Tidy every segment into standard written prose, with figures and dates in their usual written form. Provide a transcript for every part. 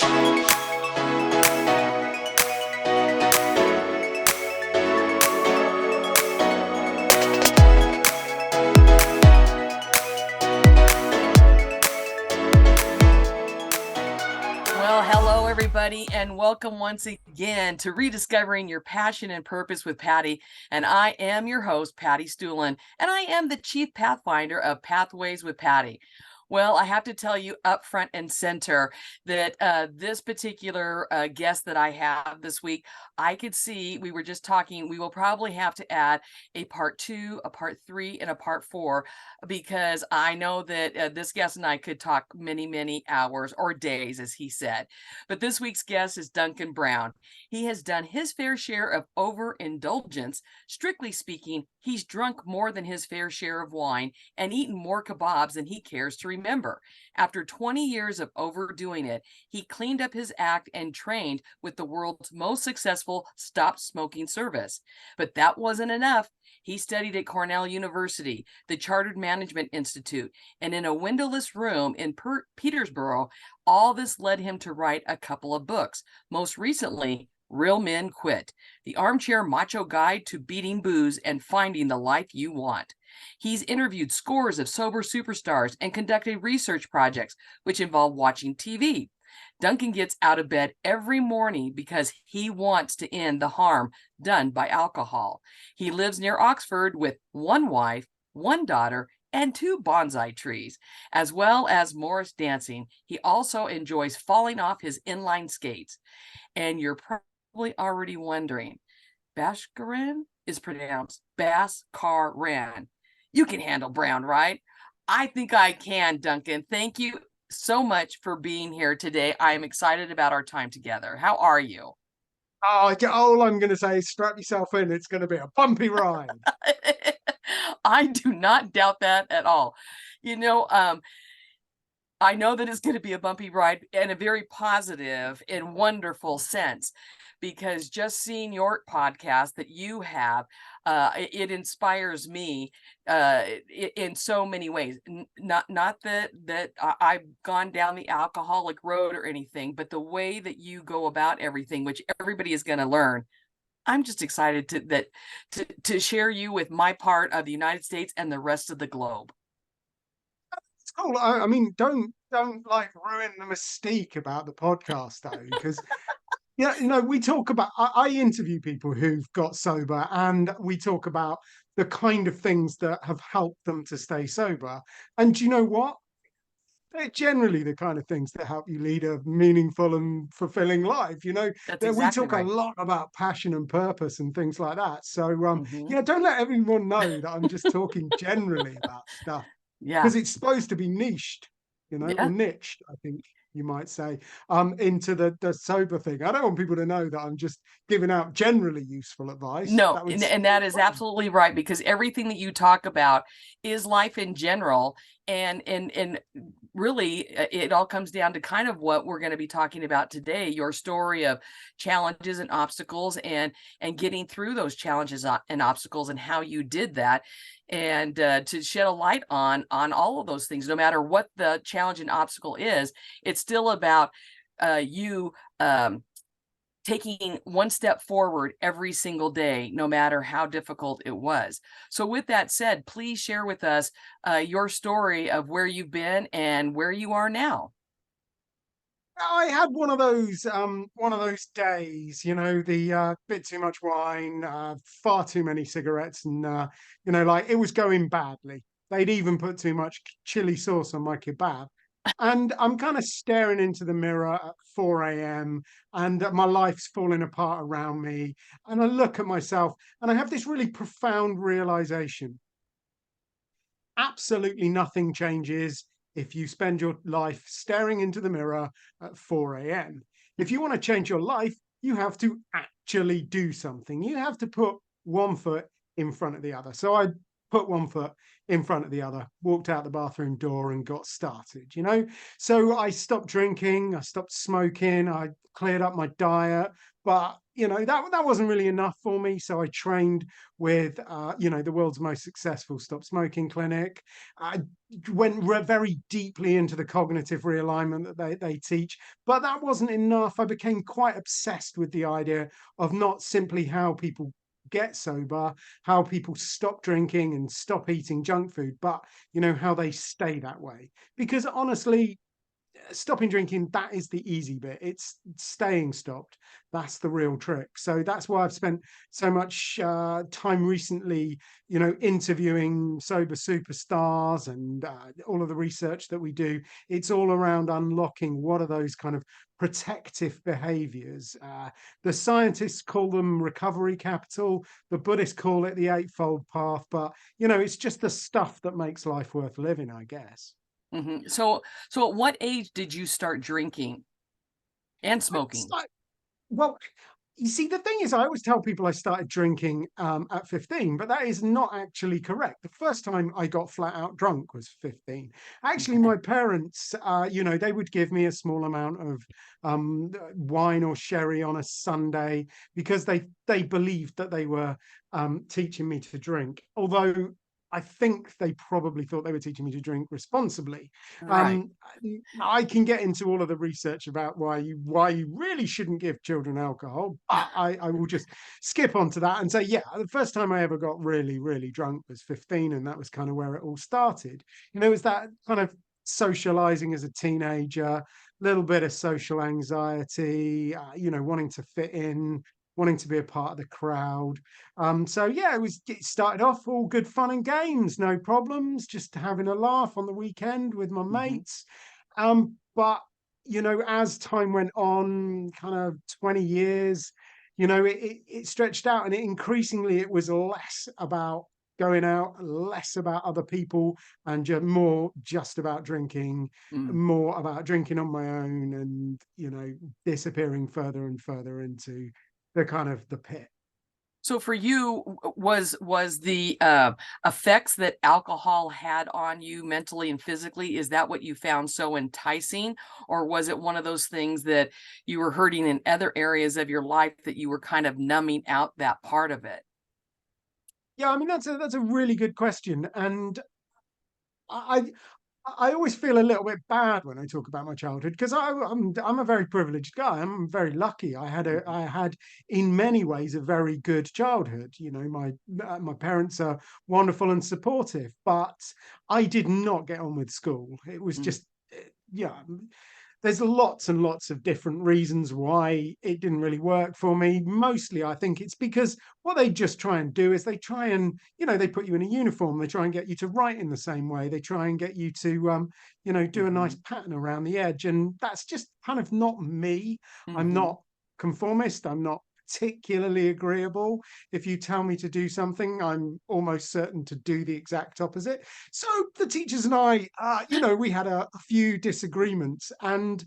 Well, hello, everybody, and welcome once again to Rediscovering Your Passion and Purpose with Patty. And I am your host, Patty Stuhlin, and I am the Chief Pathfinder of Pathways with Patty. Well, I have to tell you up front and center that this particular guest that I have this week, I could see, we were just talking, we will probably have to add a part 2, a part 3, and a part 4, because I know that this guest and I could talk many, many hours or days, as he said. But this week's guest is Duncan Brown. He has done his fair share of overindulgence. Strictly speaking, he's drunk more than his fair share of wine and eaten more kebabs than he cares to remember. After 20 years of overdoing it, he cleaned up his act and trained with the world's most successful stop smoking service. But that wasn't enough. He studied at Cornell University, the Chartered Management Institute, and in a windowless room in Petersboro, all this led him to write a couple of books. Most recently, Real Men Quit, the armchair macho guide to beating booze and finding the life you want. He's interviewed scores of sober superstars and conducted research projects which involve watching TV. Duncan gets out of bed every morning because he wants to end the harm done by alcohol. He lives near Oxford with one wife, one daughter, and 2 bonsai trees, as well as Morris dancing. He also enjoys falling off his inline skates. And you're probably already wondering, Bhaskaran is pronounced Bhaskaran. You can handle Brown, right? I think I can, Duncan. Thank you so much for being here today. I am excited about our time together. How are you? All I'm going to say is strap yourself in. It's going to be a bumpy ride. I do not doubt that at all. You know, I know that it's going to be a bumpy ride in a very positive and wonderful sense, because just seeing your podcast that you have, it inspires me in so many ways. Not that I've gone down the alcoholic road or anything, but the way that you go about everything, which everybody is going to learn. I'm just excited to share you with my part of the United States and the rest of the globe. It's cool. I mean, don't like ruin the mystique about the podcast though, because yeah, we talk about. I interview people who've got sober, and we talk about the kind of things that have helped them to stay sober. And do you know what? They're generally the kind of things that help you lead a meaningful and fulfilling life. That's That we exactly talk a right. lot about passion and purpose and things like that. So, Hmm. yeah, don't let everyone know that I'm just talking generally about stuff Yeah. because it's supposed to be niched, or Yeah. niched, I think you might say, into the sober thing. I don't want people to know that I'm just giving out generally useful advice. No, That would and that is wrong. absolutely right, because everything that you talk about is life in general, and really it all comes down to kind of what we're going to be talking about today, your story of challenges and obstacles, and getting through those challenges and obstacles, and how you did that, and to shed a light on all of those things. No matter what the challenge and obstacle is, it's still about you taking one step forward every single day, no matter how difficult it was. So with that said, please share with us your story of where you've been and where you are now. I had one of those days, the bit too much wine, far too many cigarettes, and like it was going badly. They'd even put too much chili sauce on my kebab. And I'm kind of staring into the mirror at 4 a.m. and my life's falling apart around me. And I look at myself and I have this really profound realization. Absolutely nothing changes if you spend your life staring into the mirror at 4 a.m. If you want to change your life, you have to actually do something. You have to put one foot in front of the other. So I put one foot in front of the other, walked out the bathroom door and got started, you know? So I stopped drinking, I stopped smoking, I cleared up my diet, but you know, that wasn't really enough for me. So I trained with, you know, the world's most successful stop smoking clinic. I went very deeply into the cognitive realignment that they teach, but that wasn't enough. I became quite obsessed with the idea of not simply how people get sober, how people stop drinking and stop eating junk food, but you know, how they stay that way. Because honestly, stopping drinking, that is the easy bit. It's staying stopped. That's the real trick. So that's why I've spent so much time recently, you know, interviewing sober superstars and all of the research that we do. It's all around unlocking what are those kind of protective behaviors. The scientists call them recovery capital. The Buddhists call it the Eightfold Path. But, you know, it's just the stuff that makes life worth living, I guess. So at what age did you start drinking and It's smoking? like, well, you see, the thing is, I always tell people I started drinking at 15, but that is not actually correct. The first time I got flat out drunk was 15. Actually, Okay. my parents, you know, they would give me a small amount of wine or sherry on a Sunday because they believed that they were teaching me to drink. Although I think they probably thought they were teaching me to drink responsibly. Right. Um, I can get into all of the research about why you really shouldn't give children alcohol, but I will just skip on to that and say, yeah, the first time I ever got really, really drunk was 15, and that was kind of where it all started. You know, it was that kind of socializing as a teenager, a little bit of social anxiety, you know, wanting to fit in, wanting to be a part of the crowd. So yeah, it started off all good fun and games, no problems, just having a laugh on the weekend with my Mhm. mates. But you know, as time went on, kind of 20 years, you know, it stretched out, and increasingly it was less about going out, less about other people, and more just about drinking, Mm. more about drinking on my own, and you know, disappearing further and further into the kind of the pit. So for you, was the, effects that alcohol had on you mentally and physically, is that what you found so enticing? Or was it one of those things that you were hurting in other areas of your life that you were kind of numbing out that part of it? Yeah, I mean that's a really good question, and I I always feel a little bit bad when I talk about my childhood because I'm a very privileged guy. I'm very lucky. Mhm, I had in many ways a very good childhood. You know, my parents are wonderful and supportive, but I did not get on with school. It was mm, just yeah, there's lots and lots of different reasons why it didn't really work for me. Mostly, I think it's because what they just try and do is they try and, you know, they put you in a uniform. They try and get you to write in the same way. They try and get you to, you know, do a nice mhm, pattern around the edge. And that's just kind of not me. I'm mhm, not conformist. I'm not particularly agreeable. If you tell me to do something, I'm almost certain to do the exact opposite. So the teachers and I, you know, we had a few disagreements, and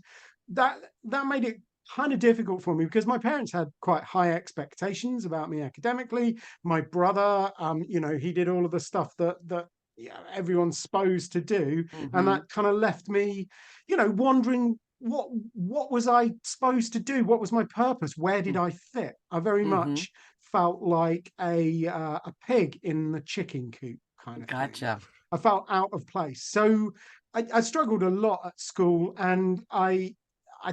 that that made it kind of difficult for me because my parents had quite high expectations about me academically. My brother, you know, he did all of the stuff that yeah, everyone's supposed to do, and mhm, that kind of left me, you know, wondering what was I supposed to do? What was my purpose? Where did mm, I fit? I very mhm. much felt like a pig in the chicken coop kind of thing. Gotcha. I felt out of place. So I struggled a lot at school, and I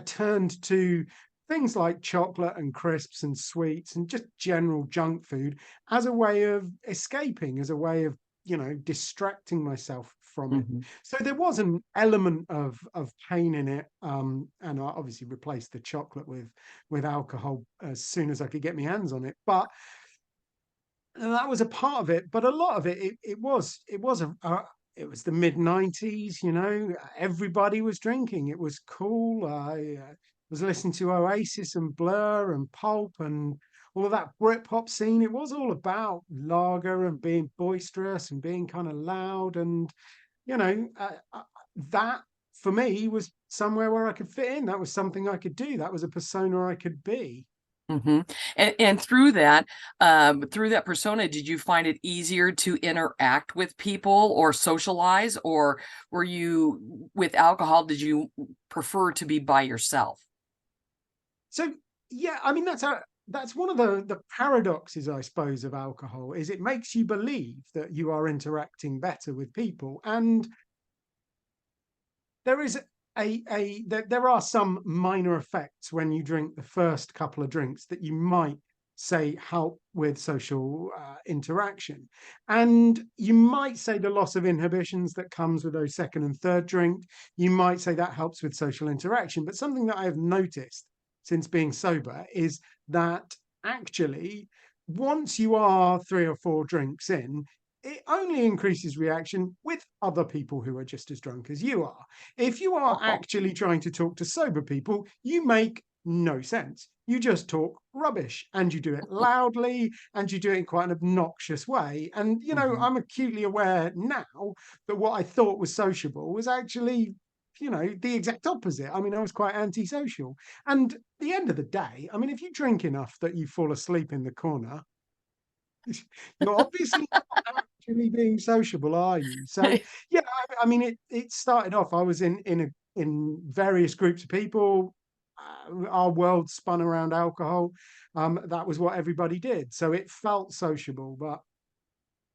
turned to things like chocolate and crisps and sweets and just general junk food as a way of escaping, as a way of, you know, distracting myself from it. Mhm. So there was an element of pain in it, and I obviously replaced the chocolate with alcohol as soon as I could get my hands on it. But that was a part of it, but a lot of it was the mid 90s, you know, everybody was drinking. It was cool. I was listening to Oasis and Blur and Pulp and all of that Britpop scene. It was all about lager and being boisterous and being kind of loud, and you know, that for me was somewhere where I could fit in. That was something I could do. That was a persona I could be. And through that persona, did you find it easier to interact with people or socialize, or were you with alcohol? Did you prefer to be by yourself? So yeah, I mean that's one of the paradoxes, I suppose, of alcohol is it makes you believe that you are interacting better with people, and there is there are some minor effects when you drink the first couple of drinks that you might say help with social interaction, and you might say the loss of inhibitions that comes with those second and third drink, you might say that helps with social interaction. But something that I have noticed since being sober is that actually once you are three or four drinks in, it only increases reaction with other people who are just as drunk as you are. If you are Oh. actually trying to talk to sober people, you make no sense. You just talk rubbish, and you do it loudly, and you do it in quite an obnoxious way. And, Mhm. I'm acutely aware now that what I thought was sociable was actually, the exact opposite. I mean, I was quite antisocial. And at the end of the day, I mean, if you drink enough that you fall asleep in the corner, you're obviously not actually being sociable, are you? So yeah, I mean, it started off. I was in various groups of people. Our world spun around alcohol. That was what everybody did. So it felt sociable. But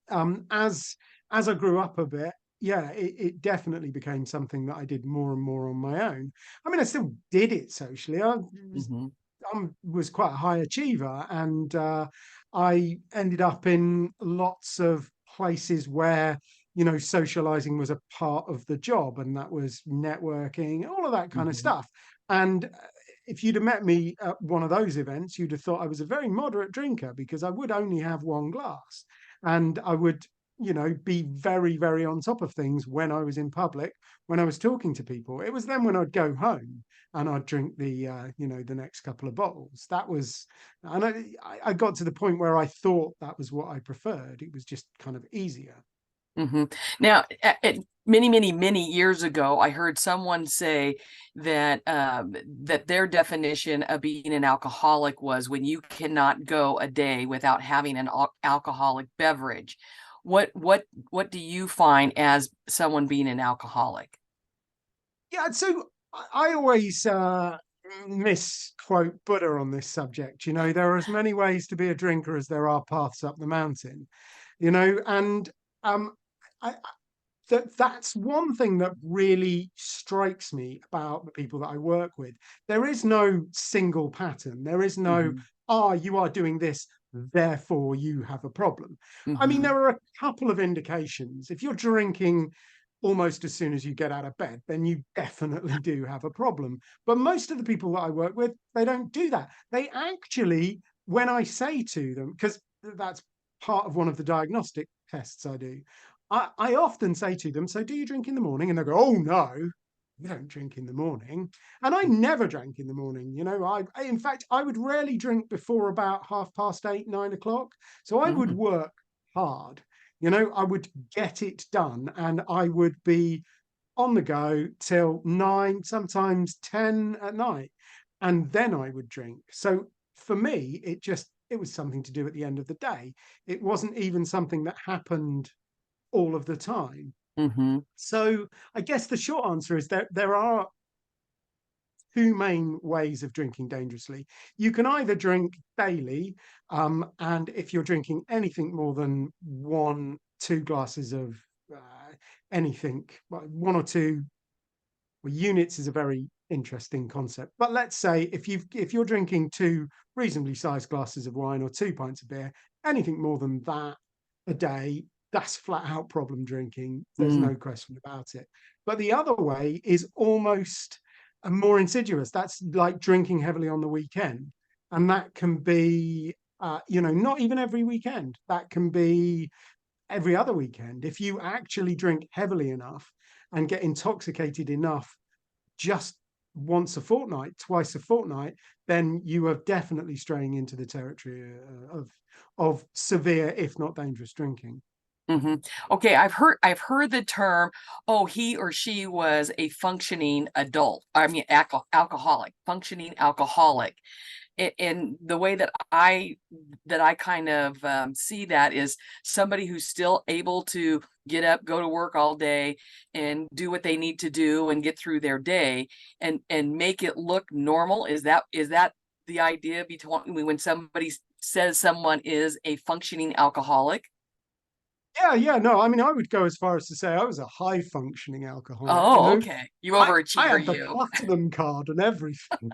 as I grew up a bit, yeah, it definitely became something that I did more and more on my own. I mean, I still did it socially. Mhm. Was quite a high achiever, and I ended up in lots of places where socializing was a part of the job, and that was networking, all of that kind of Mhm. stuff. And if you'd have met me at one of those events, you'd have thought I was a very moderate drinker because I would only have one glass, and I would be very, very on top of things when I was in public, when I was talking to people. It was then when I'd go home and I'd drink the next couple of bottles. That was, and I got to the point where I thought that was what I preferred. It was just kind of easier. Now, many, many, many years ago, I heard someone say that their definition of being an alcoholic was when you cannot go a day without having an alcoholic beverage. What do you find as someone being an alcoholic? Yeah, so I always misquote Buddha on this subject. There are as many ways to be a drinker as there are paths up the mountain. And um, that's one thing that really strikes me about the people that I work with. There is no single pattern. There is no, Hmm. you are doing this, therefore you have a problem. I mean, Hmm. there are a couple of indications. If you're drinking almost as soon as you get out of bed, then you definitely do have a problem. But most of the people that I work with, they don't do that. They actually, when I say to them, because that's part of one of the diagnostic tests I do, I often say to them, so do you drink in the morning? And they go, oh no, you don't drink in the morning. And I never drank in the morning. In fact, I would rarely drink before about 8:30, 9 o'clock. So I would Hmm. work hard. I would get it done, and I would be on the go till 9, sometimes 10 at night. And then I would drink. So for me, it was something to do at the end of the day. It wasn't even something that happened all of the time. Hmm. So I guess the short answer is that there are two main ways of drinking dangerously. You can either drink daily, and if you're drinking anything more than one, two glasses of anything, one or two units is a very interesting concept. But let's say if you're drinking two reasonably sized glasses of wine or 2 pints of beer, anything more than that a day, that's flat out problem drinking. There's no question about it. But the other way is almost more insidious. That's like drinking heavily on the weekend. And that can be, not even every weekend. That can be every other weekend. If you actually drink heavily enough and get intoxicated enough just once a fortnight, twice a fortnight, then you are definitely straying into the territory of severe, if not dangerous, drinking. Hmm. Okay, I've heard the term, oh, he or she was a functioning adult. I mean, alcoholic, functioning alcoholic. And the way that I kind of see that is somebody who's still able to get up, go to work all day, and do what they need to do and get through their day, and make it look normal. Is that the idea between when somebody says someone is a functioning alcoholic? Yeah, no, I mean, I would go as far as to say I was a high functioning alcoholic, Oh, okay. You I overachiever, had the you. platinum card and everything.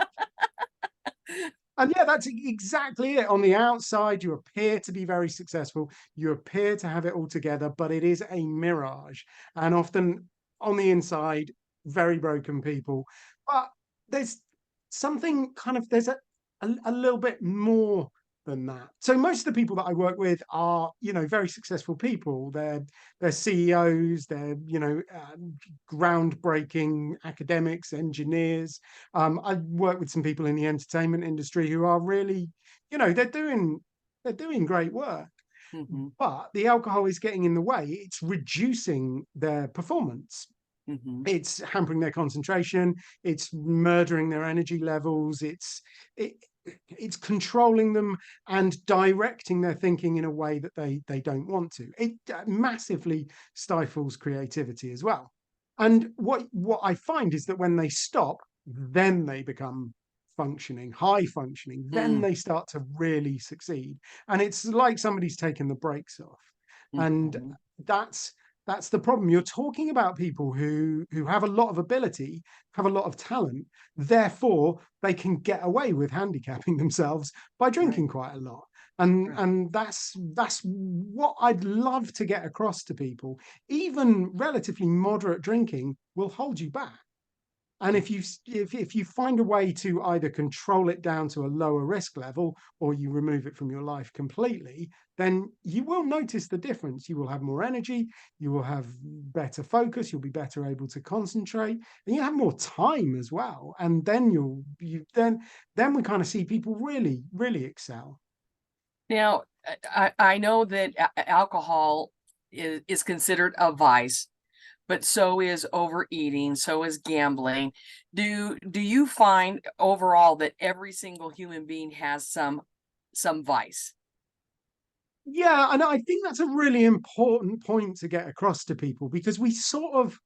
And yeah, that's exactly it. On the outside, you appear to be very successful. You appear to have it all together, but it is a mirage. And often on the inside, very broken people. But there's something kind of, there's a little bit more than that. So most of the people that I work with are, very successful people. They're CEOs, they're, groundbreaking academics, engineers. I work with some people in the entertainment industry who are really, they're doing great work. Hmm. But the alcohol is getting in the way. It's reducing their performance. Hmm. It's hampering their concentration. It's murdering their energy levels. It, it's controlling them and directing their thinking in a way that they don't want to. It massively stifles creativity as well. And what I find is that when they stop, then they become functioning, high functioning, then Hmm. they start to really succeed. And it's like somebody's taken the brakes off. And Hmm. that's that's the problem. You're talking about people who have a lot of ability, have a lot of talent, therefore they can get away with handicapping themselves by Right. drinking quite a lot. And Right. and that's what I'd love to get across to people. Even relatively moderate drinking will hold you back. And if you find a way to either control it down to a lower risk level or you remove it from your life completely, then you will notice the difference. You will have more energy, you will have better focus, you'll be better able to concentrate, and you have more time as well. And then then we kind of see people really, really excel. Now, I know that alcohol is considered a vice, but so is overeating, so is gambling. Do you find overall that every single human being has some vice? Yeah, and I think that's a really important point to get across to people because we sort of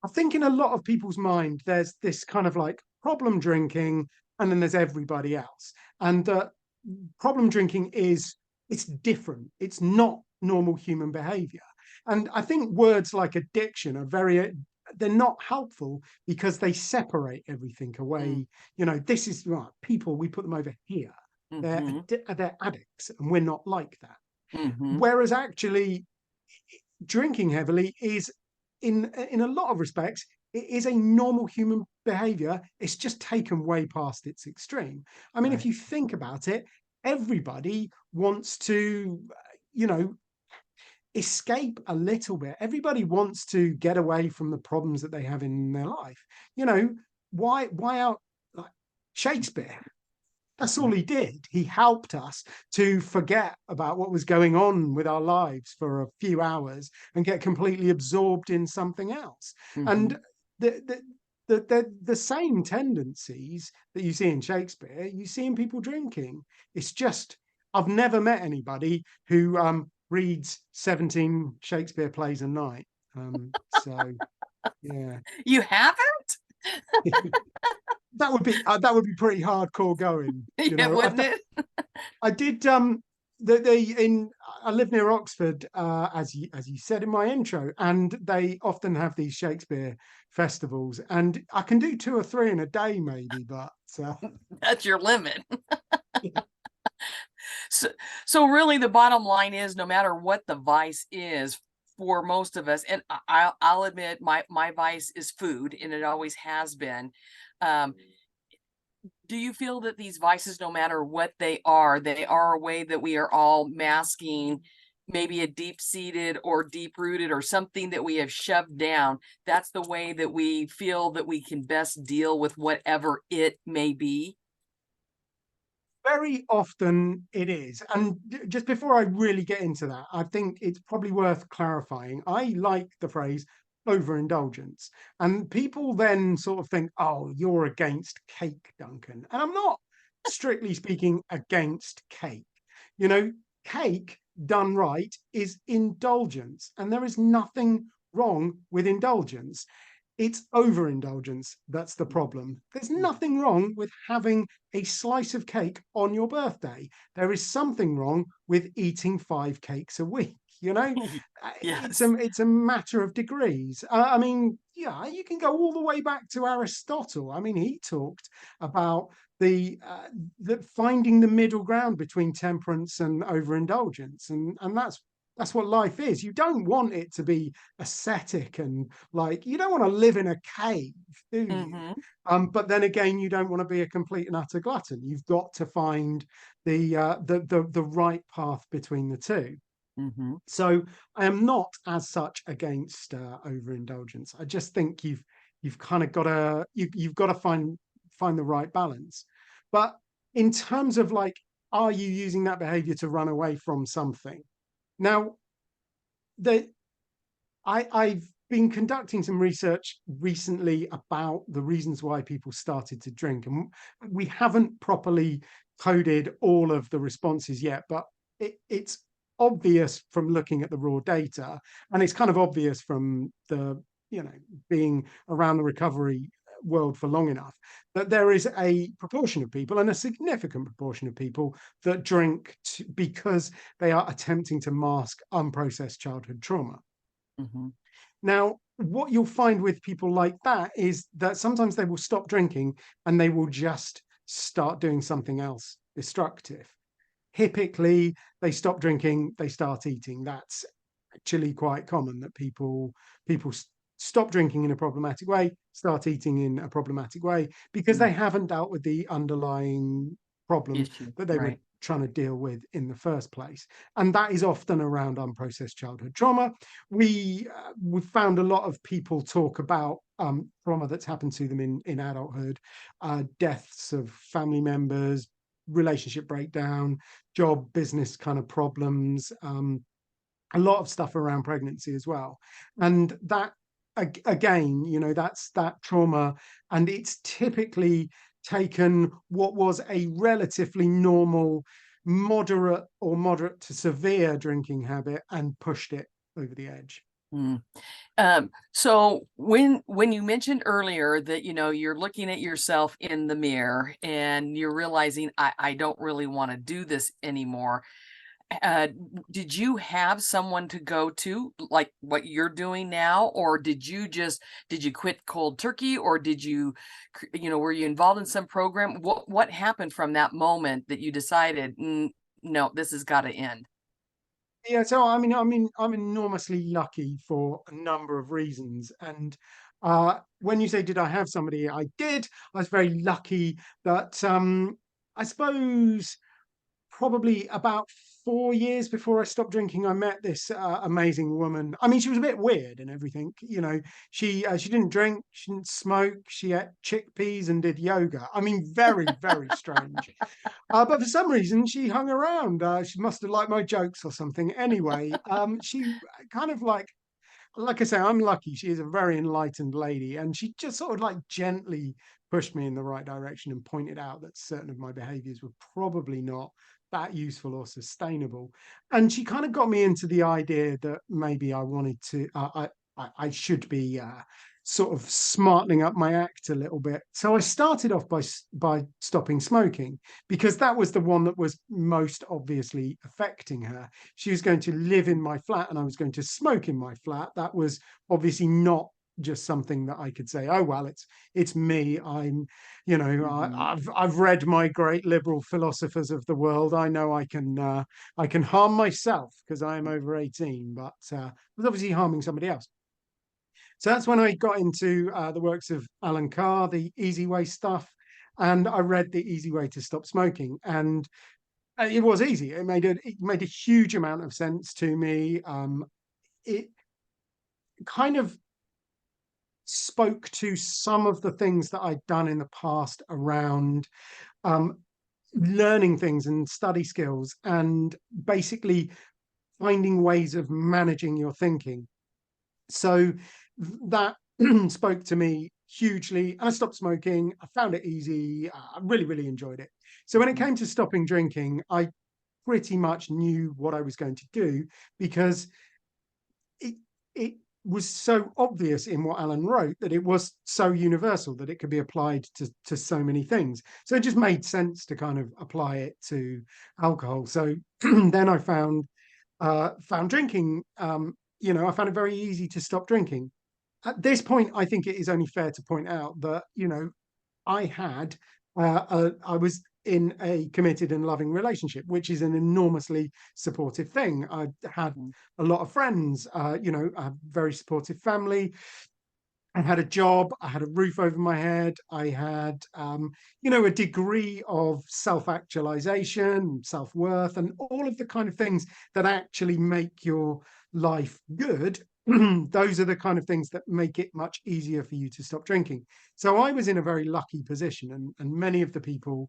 I think in a lot of people's mind, there's this kind of like problem drinking, and then there's everybody else. And problem drinking it's different. It's not normal human behavior. And I think words like addiction are they're not helpful because they separate everything Mm, away. This is right. People, we put them over here. mm-hmm, They're addicts, and we're not like that. mm-hmm, Whereas actually, drinking heavily is in a lot of respects it is a normal human behavior. It's just taken way past its extreme. I mean, if right. you think about it, everybody wants to you know escape a little bit. Everybody wants to get away from the problems that they have in their life. you know why out like Shakespeare, that's all Mm-hmm, he did. He helped us to forget about what was going on with our lives for a few hours and get completely absorbed in something else. mm-hmm. And the same tendencies that you see in Shakespeare, you see in people drinking. It's just, I've never met anybody who reads 17 Shakespeare plays a night. So, yeah. You haven't? That would be pretty hardcore going. Yeah, wouldn't it? I did they in I live near Oxford, as you said in my intro, and they often have these Shakespeare festivals, and I can do two or three in a day maybe, but That's your limit. So, so really, the bottom line is, no matter what the vice is for most of us, and I'll admit my vice is food, and it always has been. Um, do you feel that these vices, no matter what they are a way that we are all masking maybe a deep-seated or deep-rooted or something that we have shoved down? That's the way that we feel that we can best deal with whatever it may be. very often it is. And just before I really get into that, I think it's probably worth clarifying. I like the phrase overindulgence. And people then sort of think, oh, you're against cake, Duncan. And I'm not. strictly speaking, against cake. You know, cake done right is indulgence, and there is nothing wrong with indulgence. It's overindulgence that's the problem. There's nothing wrong with having a slice of cake on your birthday. There is something wrong with eating 5 cakes a week. You know, Yes. it's a matter of degrees. I mean, yeah, you can go all the way back to Aristotle. I mean, he talked about the finding the middle ground between temperance and overindulgence, and that's what life is. You don't want it to be ascetic and like you don't want to live in a cave, do you? Hmm. But then again, you don't want to be a complete and utter glutton. You've got to find the right path between the two. Hmm. So I am not as such against overindulgence. I just think you've kind of got to you've got to find the right balance. But in terms of like, are you using that behavior to run away from something? Now, the I've been conducting some research recently about the reasons why people started to drink, and we haven't properly coded all of the responses yet, but it's obvious from looking at the raw data, and it's kind of obvious from the being around the recovery world for long enough that there is a proportion of people and a significant proportion of people that drink because they are attempting to mask unprocessed childhood trauma. Hmm. Now, what you'll find with people like that is that sometimes they will stop drinking and they will just start doing something else destructive. Typically, they stop drinking, they start eating. That's actually quite common that people stop drinking in a problematic way, start eating in a problematic way because they haven't dealt with the underlying problem Issue. that they were Right. trying to deal with in the first place, and that is often around unprocessed childhood trauma. We found a lot of people talk about trauma that's happened to them in adulthood, deaths of family members, relationship breakdown, job business kind of problems, a lot of stuff around pregnancy as well. And that, again, that's that trauma. And it's typically taken what was a relatively normal, moderate to severe drinking habit and pushed it over the edge. Mm. So when you mentioned earlier that you're looking at yourself in the mirror and you're realizing I don't really want to do this anymore, did you have someone to go to like what you're doing now, or did you quit cold turkey, or did you were you involved in some program? What happened from that moment that you decided, no, this has got to end? Yeah, so I mean, I'm enormously lucky for a number of reasons. And when you say, did I have somebody? I did. I was very lucky that I suppose probably about 4 years before I stopped drinking, I met this amazing woman. I mean, she was a bit weird and everything. She didn't drink, she didn't smoke, she ate chickpeas and did yoga. I mean, very, very strange. But for some reason, she hung around. She must have liked my jokes or something. Anyway, she kind of like I say, I'm lucky. She is a very enlightened lady, and she just sort of like gently pushed me in the right direction and pointed out that certain of my behaviors were probably not that useful or sustainable. And she kind of got me into the idea that maybe I wanted to, I should be sort of smartening up my act a little bit. So I started off by stopping smoking because that was the one that was most obviously affecting her. She was going to live in my flat and I was going to smoke in my flat. That was obviously not just something that I could say, oh well, it's me. Mhm. I've read my great liberal philosophers of the world. I know I can harm myself because I am over 18, but I was obviously harming somebody else. So that's when I got into the works of Alan Carr, the Easy Way stuff, and I read the Easy Way to Stop Smoking, and it was easy. It made a huge amount of sense to me. It kind of spoke to some of the things that I'd done in the past around um, learning things and study skills, and basically finding ways of managing your thinking. So that spoke to me hugely, and I stopped smoking. I found it easy. I really, really enjoyed it. So when it Mhm. came to stopping drinking, I pretty much knew what I was going to do because it it was so obvious in what Alan wrote that it was so universal that it could be applied to so many things. So it just made sense to kind of apply it to alcohol. So then I found drinking. I found it very easy to stop drinking. At this point, I think it is only fair to point out that I had, I was in a committed and loving relationship, which is an enormously supportive thing. I had Mhm. a lot of friends, a very supportive family. I had a job, I had a roof over my head, I had, a degree of self actualization, self worth, and all of the kind of things that actually make your life good. Those are the kind of things that make it much easier for you to stop drinking. So I was in a very lucky position, and many of the people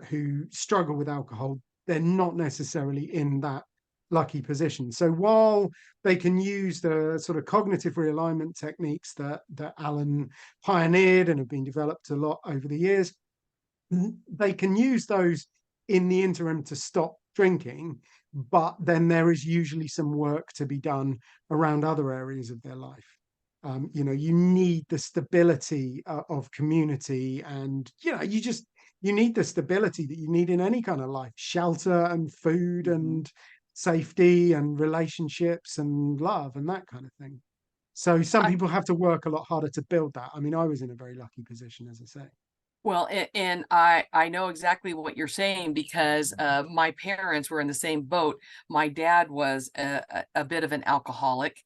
who struggle with alcohol, they're not necessarily in that lucky position. So while they can use the sort of cognitive realignment techniques that Alan pioneered and have been developed a lot over the years, they can use those in the interim to stop drinking, but then there is usually some work to be done around other areas of their life. You need the stability of community, and you need the stability that you need in any kind of life: shelter and food Mhm. and safety and relationships and love and that kind of thing. So some I, people have to work a lot harder to build that. I mean, I was in a very lucky position, as I say. well, and I know exactly what you're saying because my parents were in the same boat. My dad was a bit of an alcoholic,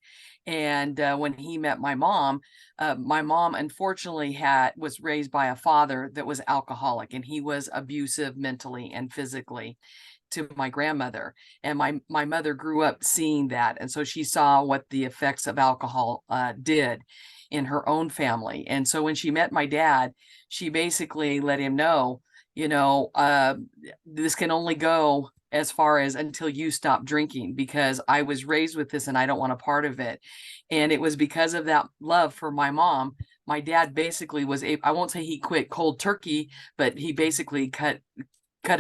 and when he met my mom unfortunately had was raised by a father that was alcoholic, and he was abusive mentally and physically to my grandmother. And my mother grew up seeing that, and so she saw what the effects of alcohol did in her own family. And so when she met my dad, she basically let him know, you know, this can only go as far as until you stop drinking, because I was raised with this and I don't want a part of it. And it was because of that love for my mom. My dad basically I won't say he quit cold turkey, but he basically cut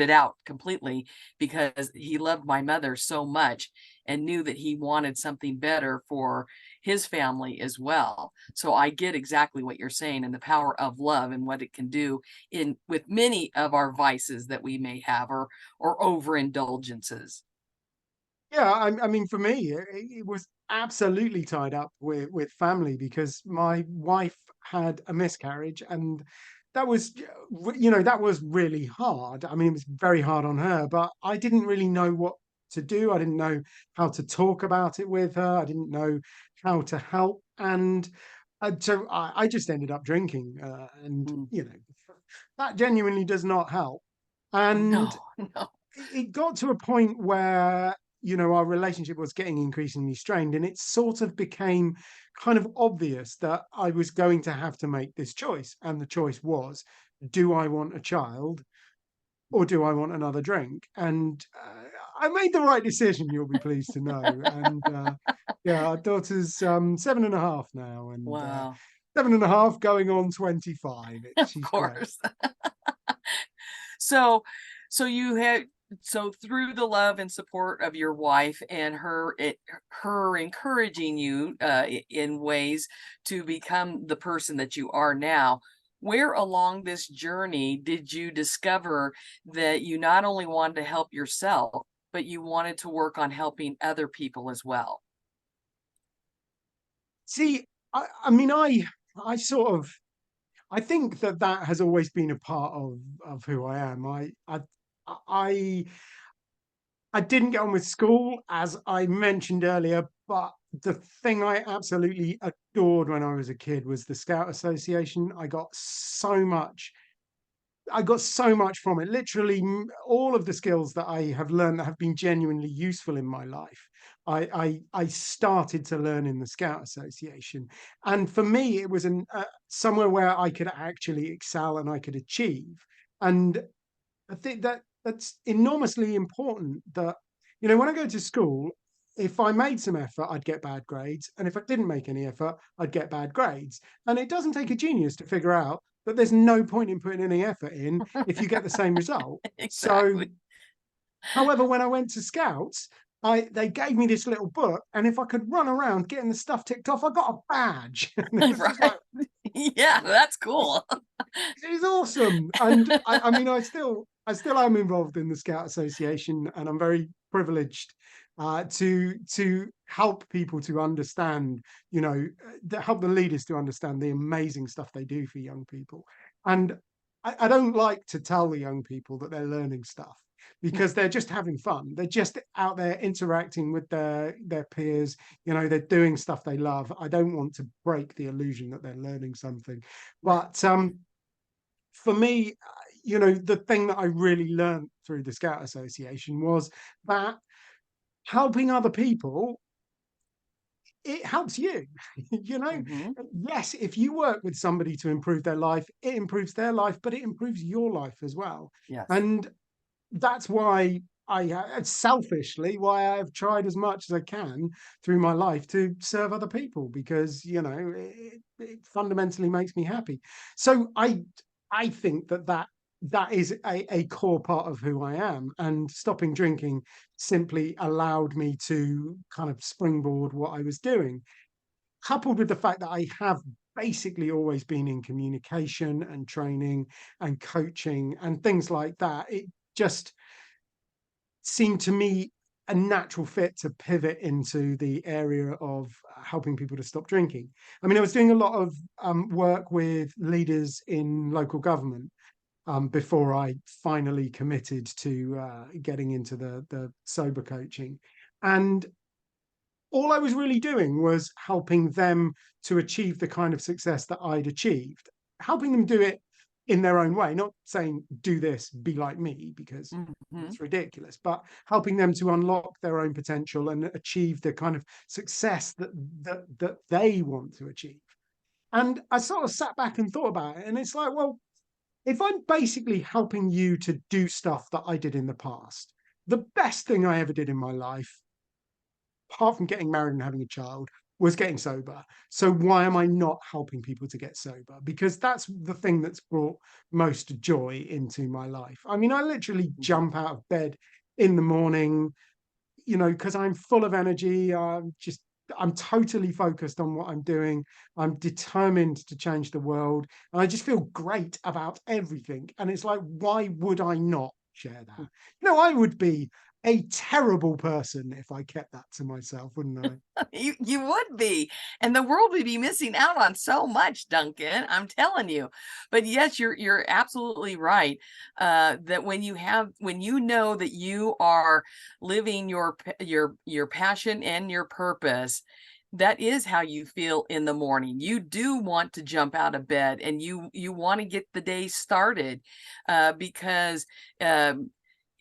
it out completely because he loved my mother so much and knew that he wanted something better for his family as well. So I get exactly what you're saying and the power of love and what it can do in with many of our vices that we may have, or overindulgences. Yeah, I mean, for me, it was absolutely tied up with family because my wife had a miscarriage, and that was, that was really hard. I mean, it was very hard on her, but I didn't really know what to do. I didn't know how to talk about it with her. I didn't know how to help, and so I just ended up drinking, and Mm. that genuinely does not help. And No, no. it got to a point where our relationship was getting increasingly strained, and it sort of became kind of obvious that I was going to have to make this choice, and the choice was, do I want a child or do I want another drink? And I made the right decision, you'll be pleased to know. And yeah, our daughter's 7.5 now, and Wow. 7.5 going on 25. Of She's great. course. So so you had so through the love and support of your wife and her encouraging you in ways to become the person that you are now, where along this journey did you discover that you not only wanted to help yourself, but you wanted to work on helping other people as well? See, I mean, I sort of, I think that has always been a part of who I am. I I didn't get on with school, as I mentioned earlier, but the thing I absolutely adored when I was a kid was the Scout Association. I got so much from it. Literally, all of the skills that I have learned that have been genuinely useful in my life, I started to learn in the Scout Association, and for me, it was somewhere where I could actually excel and I could achieve. And I think that that's enormously important. That when I go to school, if I made some effort, I'd get bad grades. And if I didn't make any effort, I'd get bad grades. And it doesn't take a genius to figure out that there's no point in putting any effort in if you get the same result. So, Exactly. however, when I went to Scouts, they gave me this little book, and if I could run around getting the stuff ticked off, I got a badge. And it was just Right. like, Yeah, that's cool. it's awesome. And I mean, I still am involved in the Scout Association, and I'm very privileged to help people to understand, help the leaders to understand the amazing stuff they do for young people. And I don't like to tell the young people that they're learning stuff because they're just having fun. They're just out there interacting with their peers. They're doing stuff they love. I don't want to break the illusion that they're learning something. But for me, the thing that I really learned through the Scout Association was that helping other people, it helps you. you know, Hmm. yes, if you work with somebody to improve their life, it improves their life, but it improves your life as well. Yes. And that's why selfishly, why I've tried as much as I can through my life to serve other people, because it fundamentally makes me happy. So I think that is a core part of who I am, and stopping drinking simply allowed me to kind of springboard what I was doing, coupled with the fact that I have basically always been in communication and training and coaching and things like that. It just seemed to me a natural fit to pivot into the area of helping people to stop drinking. I mean, I was doing a lot of work with leaders in local government before I finally committed to getting into the sober coaching. And all I was really doing was helping them to achieve the kind of success that I'd achieved, helping them do it in their own way, not saying, do this, be like me, because Hmm. it's ridiculous, but helping them to unlock their own potential and achieve the kind of success that they want to achieve. And I sort of sat back and thought about it, and it's like, well, if I'm basically helping you to do stuff that I did in the past, the best thing I ever did in my life, apart from getting married and having a child, was getting sober. So why am I not helping people to get sober? Because that's the thing that's brought most joy into my life. I mean, I literally jump out of bed in the morning, because I'm full of energy. I'm totally focused on what I'm doing. I'm determined to change the world. And I just feel great about everything. And it's like, why would I not share that? I would be a terrible person if I kept that to myself, wouldn't I? You would be, and the world would be missing out on so much, Duncan. I'm telling you. But yes, you're absolutely right. That when you know that you are living your passion and your purpose, that is how you feel in the morning. You do want to jump out of bed, and you want to get the day started, because um,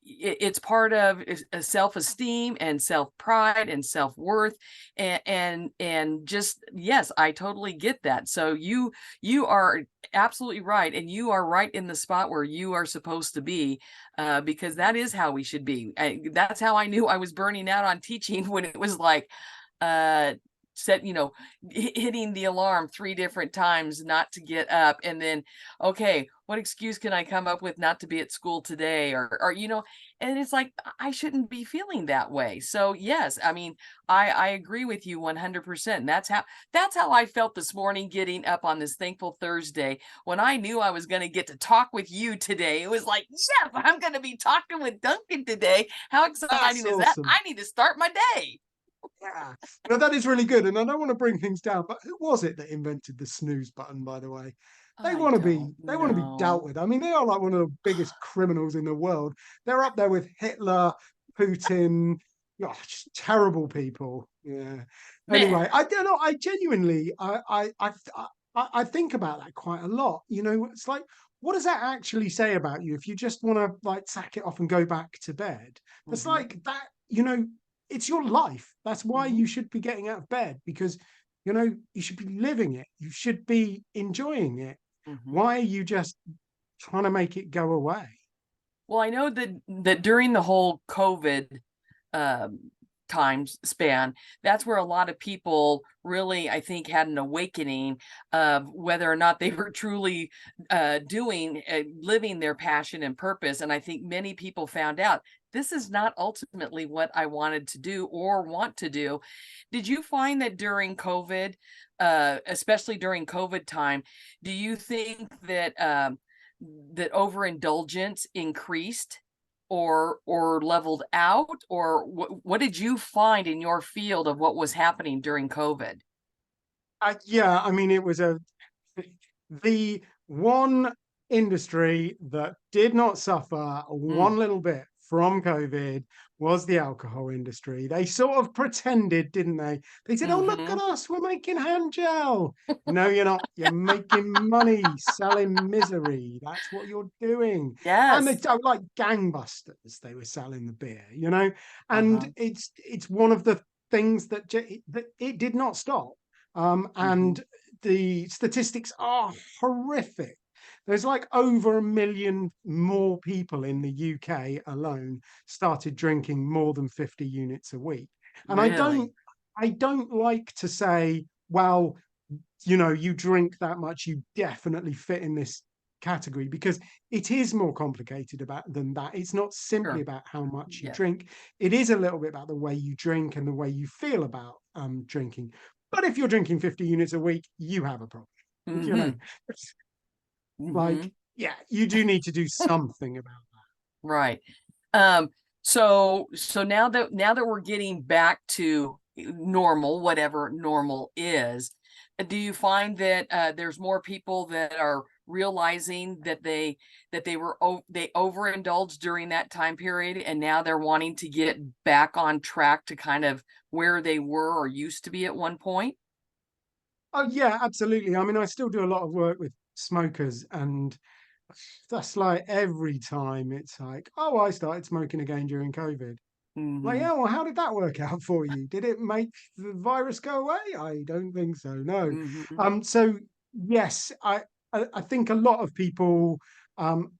it's part of self-esteem and self-pride and self-worth, and just, yes, I totally get that. So you are absolutely right, and you are right in the spot where you are supposed to be, because that is how we should be. That's how I knew I was burning out on teaching, when it was like, uh set hitting the alarm 3 different times not to get up, and then, okay, what excuse can I come up with not to be at school today, or and it's like, I shouldn't be feeling that way. So yes, I mean, I agree with you 100%. And that's how I felt this morning, getting up on this thankful Thursday, when I knew I was going to get to talk with you today. It was like, yes, I'm going to be talking with Duncan today. How That's exciting is that? awesome. I need to start my day. Yeah. No, that is really good. And I don't want to bring things down, but who was it that invented the snooze button, by the way? I don't They want to be dealt know. with. I mean, they are like one of the biggest criminals in the world. They're up there with Hitler, Putin, just terrible people. Yeah. Man, Anyway, I don't know. I genuinely, I think about that quite a lot. It's like, what does that actually say about you if you just want to like sack it off and go back to bed? That's mhm, like that, it's your life. That's why mhm, you should be getting out of bed, because you should be living it. You should be enjoying it. mhm. Why are you just trying to make it go away? Well, I know that during the whole COVID um, time span, that's where a lot of people really, I think, had an awakening of whether or not they were truly living their passion and purpose. And I think many people found out this is not ultimately what I wanted to do or want to do. Did you find that during COVID, especially during COVID time, do you think that that overindulgence increased or leveled out, or what did you find in your field of what was happening during COVID? Yeah, I mean, it was the one industry that did not suffer Mm, one little bit from COVID was the alcohol industry. They sort of pretended, didn't they? They said, "Oh, look at mhm. us, we're making hand gel." No, you're not. You're making money selling misery. That's what you're doing. And they Yes. like gangbusters. They were selling the beer, you know. And Uh-huh. it's one of the things that it did not stop. Mhm. And the statistics are horrific. There's like over 1 million more people in the UK alone started drinking more than 50 units a week. And Really? I don't like to say, well, you know, you drink that much, you definitely fit in this category, because it is more complicated about than that. It's not simply Sure. about how much you Yeah. drink. It is a little bit about the way you drink and the way you feel about drinking. But if you're drinking 50 units a week, you have a problem. You know, Mhm. it's like, Mhm. yeah, you do need to do something about Right. Um, so now that we're getting back to normal, whatever normal is, do you find that there's more people that are realizing that they overindulged during that time period, and now they're wanting to get back on track to kind of where they were or used to be at one point? Oh yeah, absolutely. I mean, I still do a lot of work with smokers, and that's like every time it's like, oh, I started smoking again during COVID. Like, Hmm. yeah, well, how did that work out for you? Did it make the virus go away? I don't think so. No. Hmm. So yes, I think a lot of people,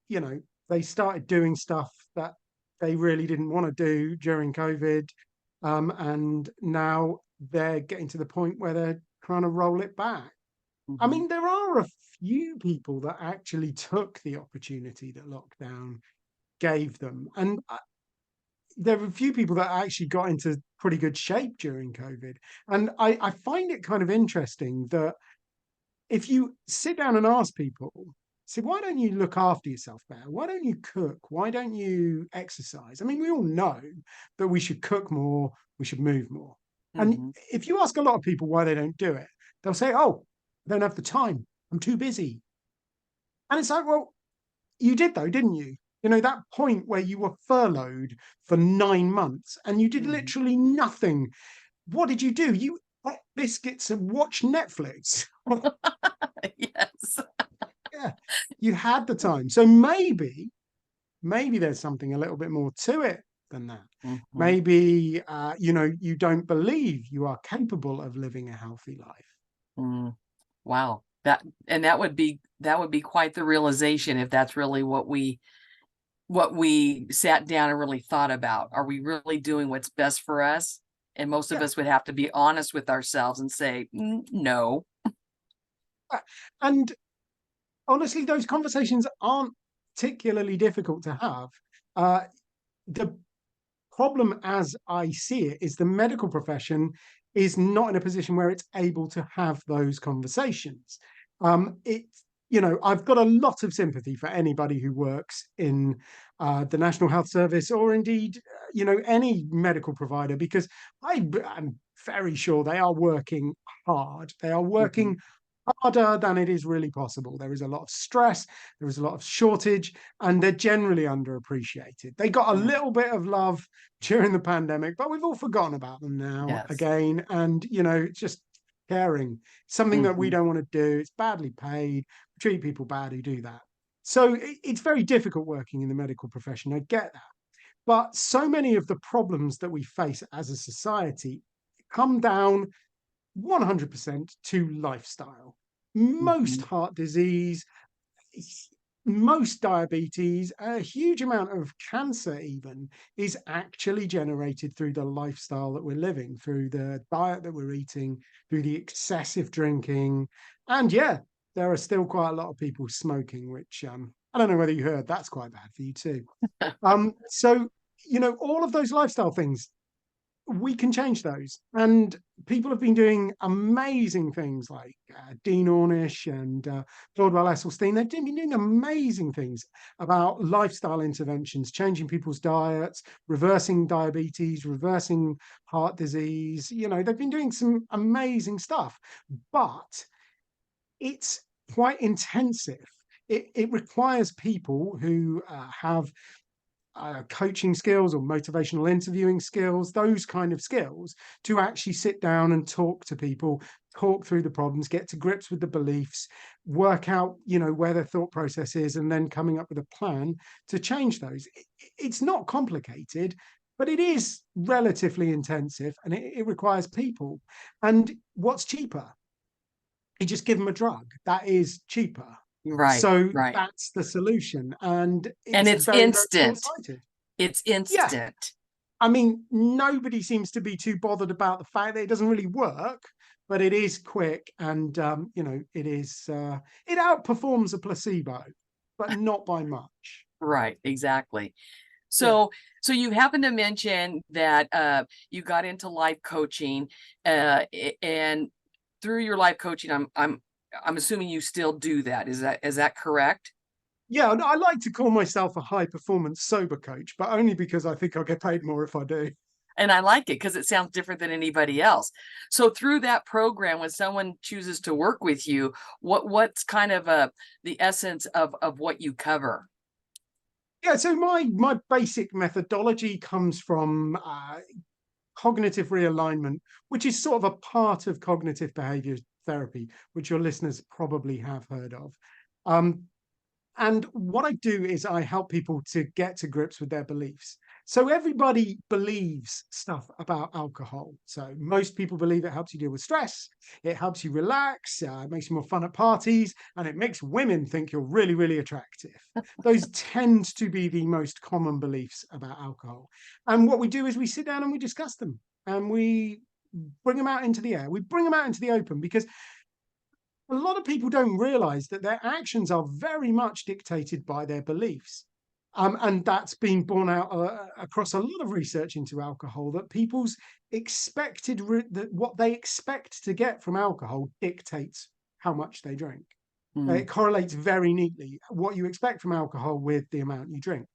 you know, they started doing stuff that they really didn't want to do during COVID, and now they're getting to the point where they're trying to roll it back. I Hmm. mean, there are a few people that actually took the opportunity that lockdown gave them, and there are a few people that actually got into pretty good shape during COVID. And I find it kind of interesting that if you sit down and ask people, say, why don't you look after yourself better? Why don't you cook? Why don't you exercise? I mean, we all know that we should cook more, we should move more. And Hmm. if you ask a lot of people why they don't do it, they'll say, oh, I don't have the time. I'm too busy. And it's like, well, you did though, didn't you? You know, that point where you were furloughed for 9 months and you did Hmm. literally nothing. What did you do? You ate biscuits and watched Netflix. Yes. Yeah, you had the time. So maybe there's something a little bit more to it than that. Hmm. Maybe, you know, you don't believe you are capable of living a healthy life. Mm. Wow. That would be quite the realization if that's really what we sat down and really thought about. Are we really doing what's best for us? And most of Yeah. us would have to be honest with ourselves and say, No." And honestly, those conversations aren't particularly difficult to have. Uh, the problem, as I see it, is the medical profession is not in a position where it's able to have those conversations. It's, you know, I've got a lot of sympathy for anybody who works in the National Health Service, or indeed, you know, any medical provider, because I'm very sure they are working hard. They are Mhm, working harder than it is really possible. There is a lot of stress, there is a lot of shortage, and they're generally underappreciated. They got a mm, little bit of love during the pandemic, but we've all forgotten about them now yes. again. And, you know, it's just caring, something that we Mhm, don't want to do. It's badly paid, treat people bad who do that. So it's very difficult working in the medical profession. I get that. But so many of the problems that we face as a society come down 100% to lifestyle. Most mhm, heart disease, most diabetes, a huge amount of cancer even, is actually generated through the lifestyle that we're living, through the diet that we're eating, through the excessive drinking. And yeah, there are still quite a lot of people smoking, which I don't know whether you heard, that's quite bad for you too. So, all of those lifestyle things, we can change those. And people have been doing amazing things like Dean Ornish and Claudewell Esselstyn. They've been doing amazing things about lifestyle interventions, changing people's diets, reversing diabetes, reversing heart disease. They've been doing some amazing stuff, but it's quite intensive. It requires people who have coaching skills or motivational interviewing skills, those kind of skills, to actually sit down and talk to people, talk through the problems, get to grips with the beliefs, work out, where their thought process is, and then coming up with a plan to change those. It's not complicated, but it is relatively intensive, and it requires people. And what's cheaper? You just give them a drug. That is cheaper. Right, So right. that's the solution. And And it's it's very, very instant. short-sighted. It's Yeah. instant. I mean, nobody seems to be too bothered about the fact that it doesn't really work, but it is quick, and it outperforms a placebo, but not by much. Right, exactly. Yeah. So you happen to mention that you got into life coaching, and through your life coaching, I'm assuming you still do that. Is that correct? Yeah, and I like to call myself a high performance sober coach, but only because I think I'll get paid more if I do. And I like it because it sounds different than anybody else. So through that program, when someone chooses to work with you, what's kind of the essence of what you cover? Yeah, so my basic methodology comes from cognitive realignment, which is sort of a part of cognitive behavior therapy, which your listeners probably have heard of. Um, And what I do is I help people to get to grips with their beliefs. So everybody believes stuff about alcohol. So most people believe it helps you deal with stress, it helps you relax, it makes you more fun at parties, and it makes women think you're really, really attractive. Those tend to be the most common beliefs about alcohol. And what we do is we sit down and we discuss them, and we bring them out into the air. We bring them out into the open, because a lot of people don't realize that their actions are very much dictated by their beliefs. And that's been borne out across a lot of research into alcohol, that people's that what they expect to get from alcohol dictates how much they drink. Mm, It correlates very neatly what you expect from alcohol with the amount you drink.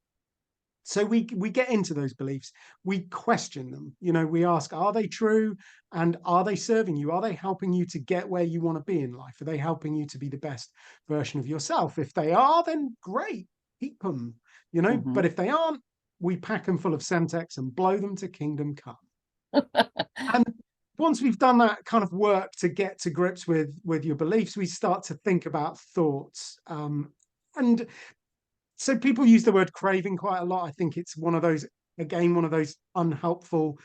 So we get into those beliefs, we question them, we ask, are they true, and are they serving you, are they helping you to get where you want to be in life, are they helping you to be the best version of yourself? If they are, then great, keep them, mhm. but if they aren't, we pack them full of Semtex and blow them to kingdom come. And once we've done that kind of work to get to grips with your beliefs, we start to think about thoughts. And so people use the word craving quite a lot. I think it's one of those, again, one of those unhelpful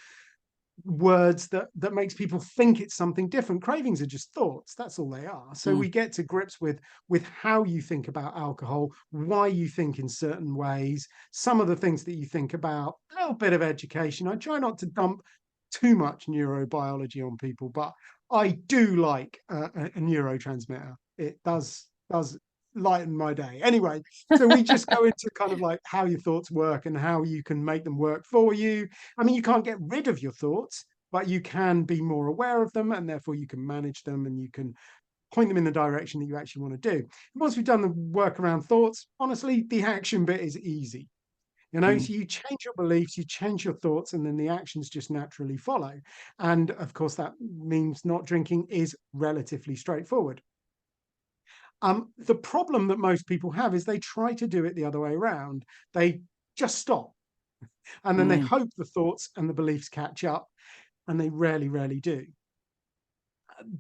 words that makes people think it's something different. Cravings are just thoughts. That's all they are. So Mm, we get to grips with how you think about alcohol, why you think in certain ways, some of the things that you think about, a little bit of education. I try not to dump too much neurobiology on people, but I do like a neurotransmitter. It does lighten my day. Anyway, so we just go into kind of like how your thoughts work and how you can make them work for you. I mean, you can't get rid of your thoughts, but you can be more aware of them, and therefore you can manage them, and you can point them in the direction that you actually want to do. Once we've done the work around thoughts, honestly, the action bit is easy. mm. So you change your beliefs, you change your thoughts, and then the actions just naturally follow. And of course, that means not drinking is relatively straightforward. The problem that most people have is they try to do it the other way around. They just stop, and then they Mm, hope the thoughts and the beliefs catch up, and they rarely, rarely do.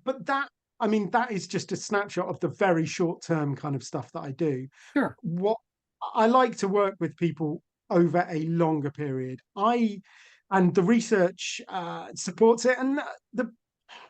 But I mean, that is just a snapshot of the very short term kind of stuff that I do. sure. What I like to work with people over a longer period. And the research supports it. And the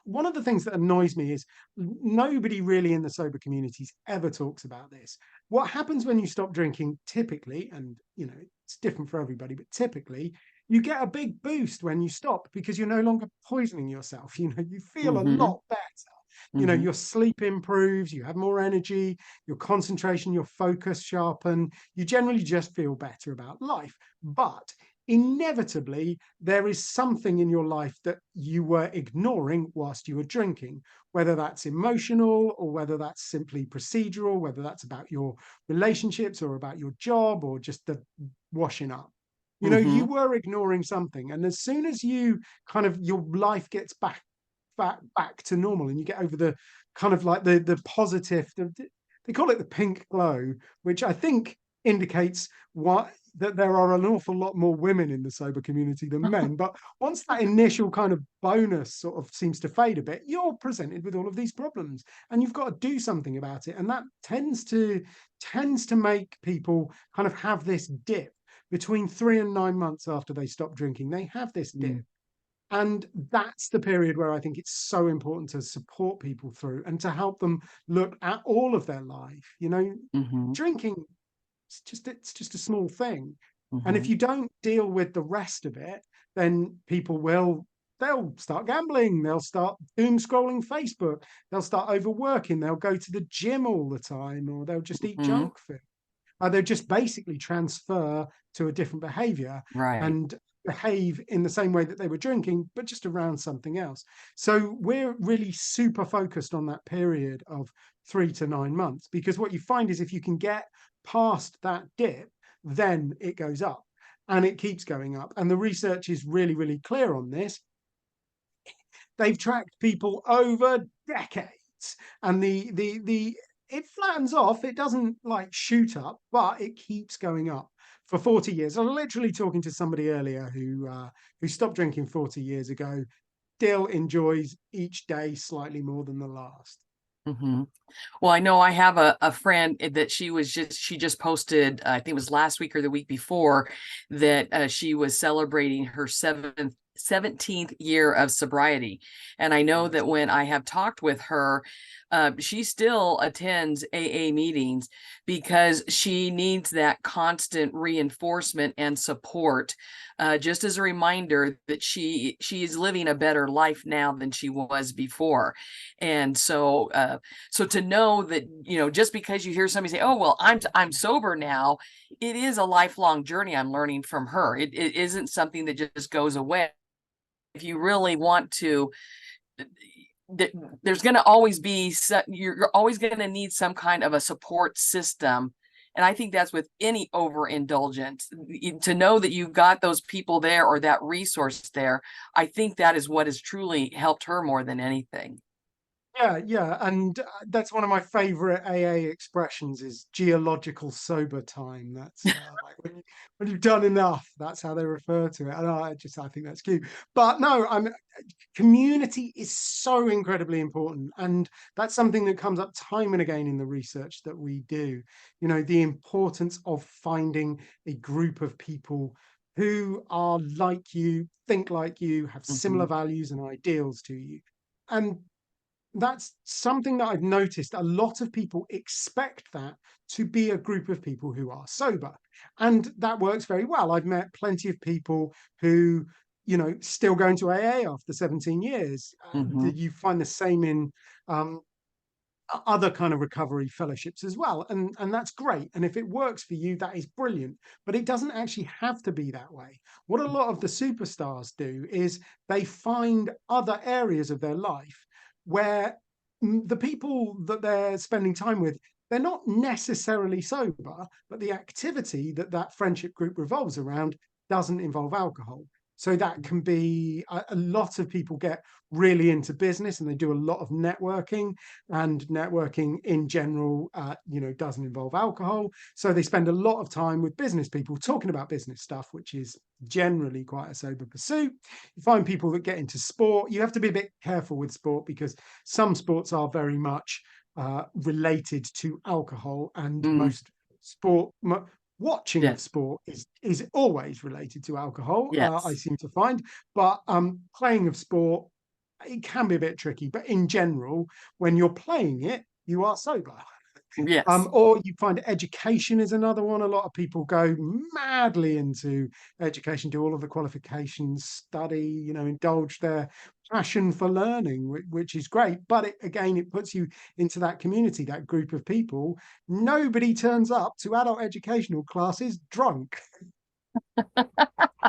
one of the things that annoys me is nobody really in the sober communities ever talks about this. what happens when you stop drinking typically, and it's different for everybody, but typically you get a big boost when you stop because you're no longer poisoning yourself. You feel a Mm-hmm. lot better. Mm-hmm. Your sleep improves, you have more energy, your concentration, your focus sharpen, you generally just feel better about life. But inevitably, there is something in your life that you were ignoring whilst you were drinking, whether that's emotional or whether that's simply procedural, whether that's about your relationships or about your job or just the washing up. You Mm-hmm. were ignoring something. And as soon as you kind of your life gets back to normal and you get over the kind of like the positive, they call it the pink glow, which I think indicates what that there are an awful lot more women in the sober community than men. But once that initial kind of bonus sort of seems to fade a bit, you're presented with all of these problems and you've got to do something about it. And that tends to make people kind of have this dip between 3 and 9 months after they stop drinking. They have this dip. And that's the period where I think it's so important to support people through and to help them look at all of their life. Mm-hmm. Drinking, it's just a small thing. And if Mm-hmm. you don't deal with the rest of it, then they'll start gambling, they'll start doom scrolling Facebook, they'll start overworking, they'll go to the gym all the time, or they'll just eat Mm-hmm. junk food. They'll just basically transfer to a different behavior Right. and behave in the same way that they were drinking, but just around something else. So we're really super focused on that period of 3 to 9 months, because what you find is if you can get past that dip, then it goes up and it keeps going up. And the research is really, really clear on this. They've tracked people over decades, and the it flattens off. It doesn't like shoot up, but it keeps going up for 40 years. I was literally talking to somebody earlier who stopped drinking 40 years ago, still enjoys each day slightly more than the last. Mm-hmm. Well, I know I have a friend that she just posted, I think it was last week or the week before, that she was celebrating her 17th year of sobriety. And I know that when I have talked with her, she still attends AA meetings because she needs that constant reinforcement and support, just as a reminder that she is living a better life now than she was before. And so to know that, just because you hear somebody say, "Oh, well, I'm sober now," it is a lifelong journey. I'm learning from her. It isn't something that just goes away. If you really want to, there's going to always be, you're always going to need some kind of a support system. And I think that's with any overindulgence. To know that you've got those people there or that resource there, I think that is what has truly helped her more than anything. Yeah, and that's one of my favorite AA expressions is geological sober time. That's like when you've done enough. That's how they refer to it. And I think that's cute. But no, community is so incredibly important, and that's something that comes up time and again in the research that we do. The importance of finding a group of people who are like you, think like you, have similar Mm-hmm. values and ideals to you. And that's something that I've noticed. A lot of people expect that to be a group of people who are sober. And that works very well. I've met plenty of people who, still going to AA after 17 years. Mm-hmm. You find the same in um, other kind of recovery fellowships as well. And that's great. And if it works for you, that is brilliant. But it doesn't actually have to be that way. What a lot of the superstars do is they find other areas of their life where the people that they're spending time with, they're not necessarily sober, but the activity that friendship group revolves around doesn't involve alcohol. So that can be a lot of people get really into business and they do a lot of networking, and networking in general, doesn't involve alcohol. So they spend a lot of time with business people talking about business stuff, which is generally quite a sober pursuit. You find people that get into sport. You have to be a bit careful with sport because some sports are very much related to alcohol, and Mm, most sport. Watching of yes. sport is always related to alcohol, I Yes. seem to find, but playing of sport, it can be a bit tricky. But in general, when you're playing it, you are sober. Yes. Or you find education is another one. A lot of people go madly into education, do all of the qualifications, study, indulge their passion for learning, which is great. But again, it puts you into that community, that group of people. Nobody turns up to adult educational classes drunk.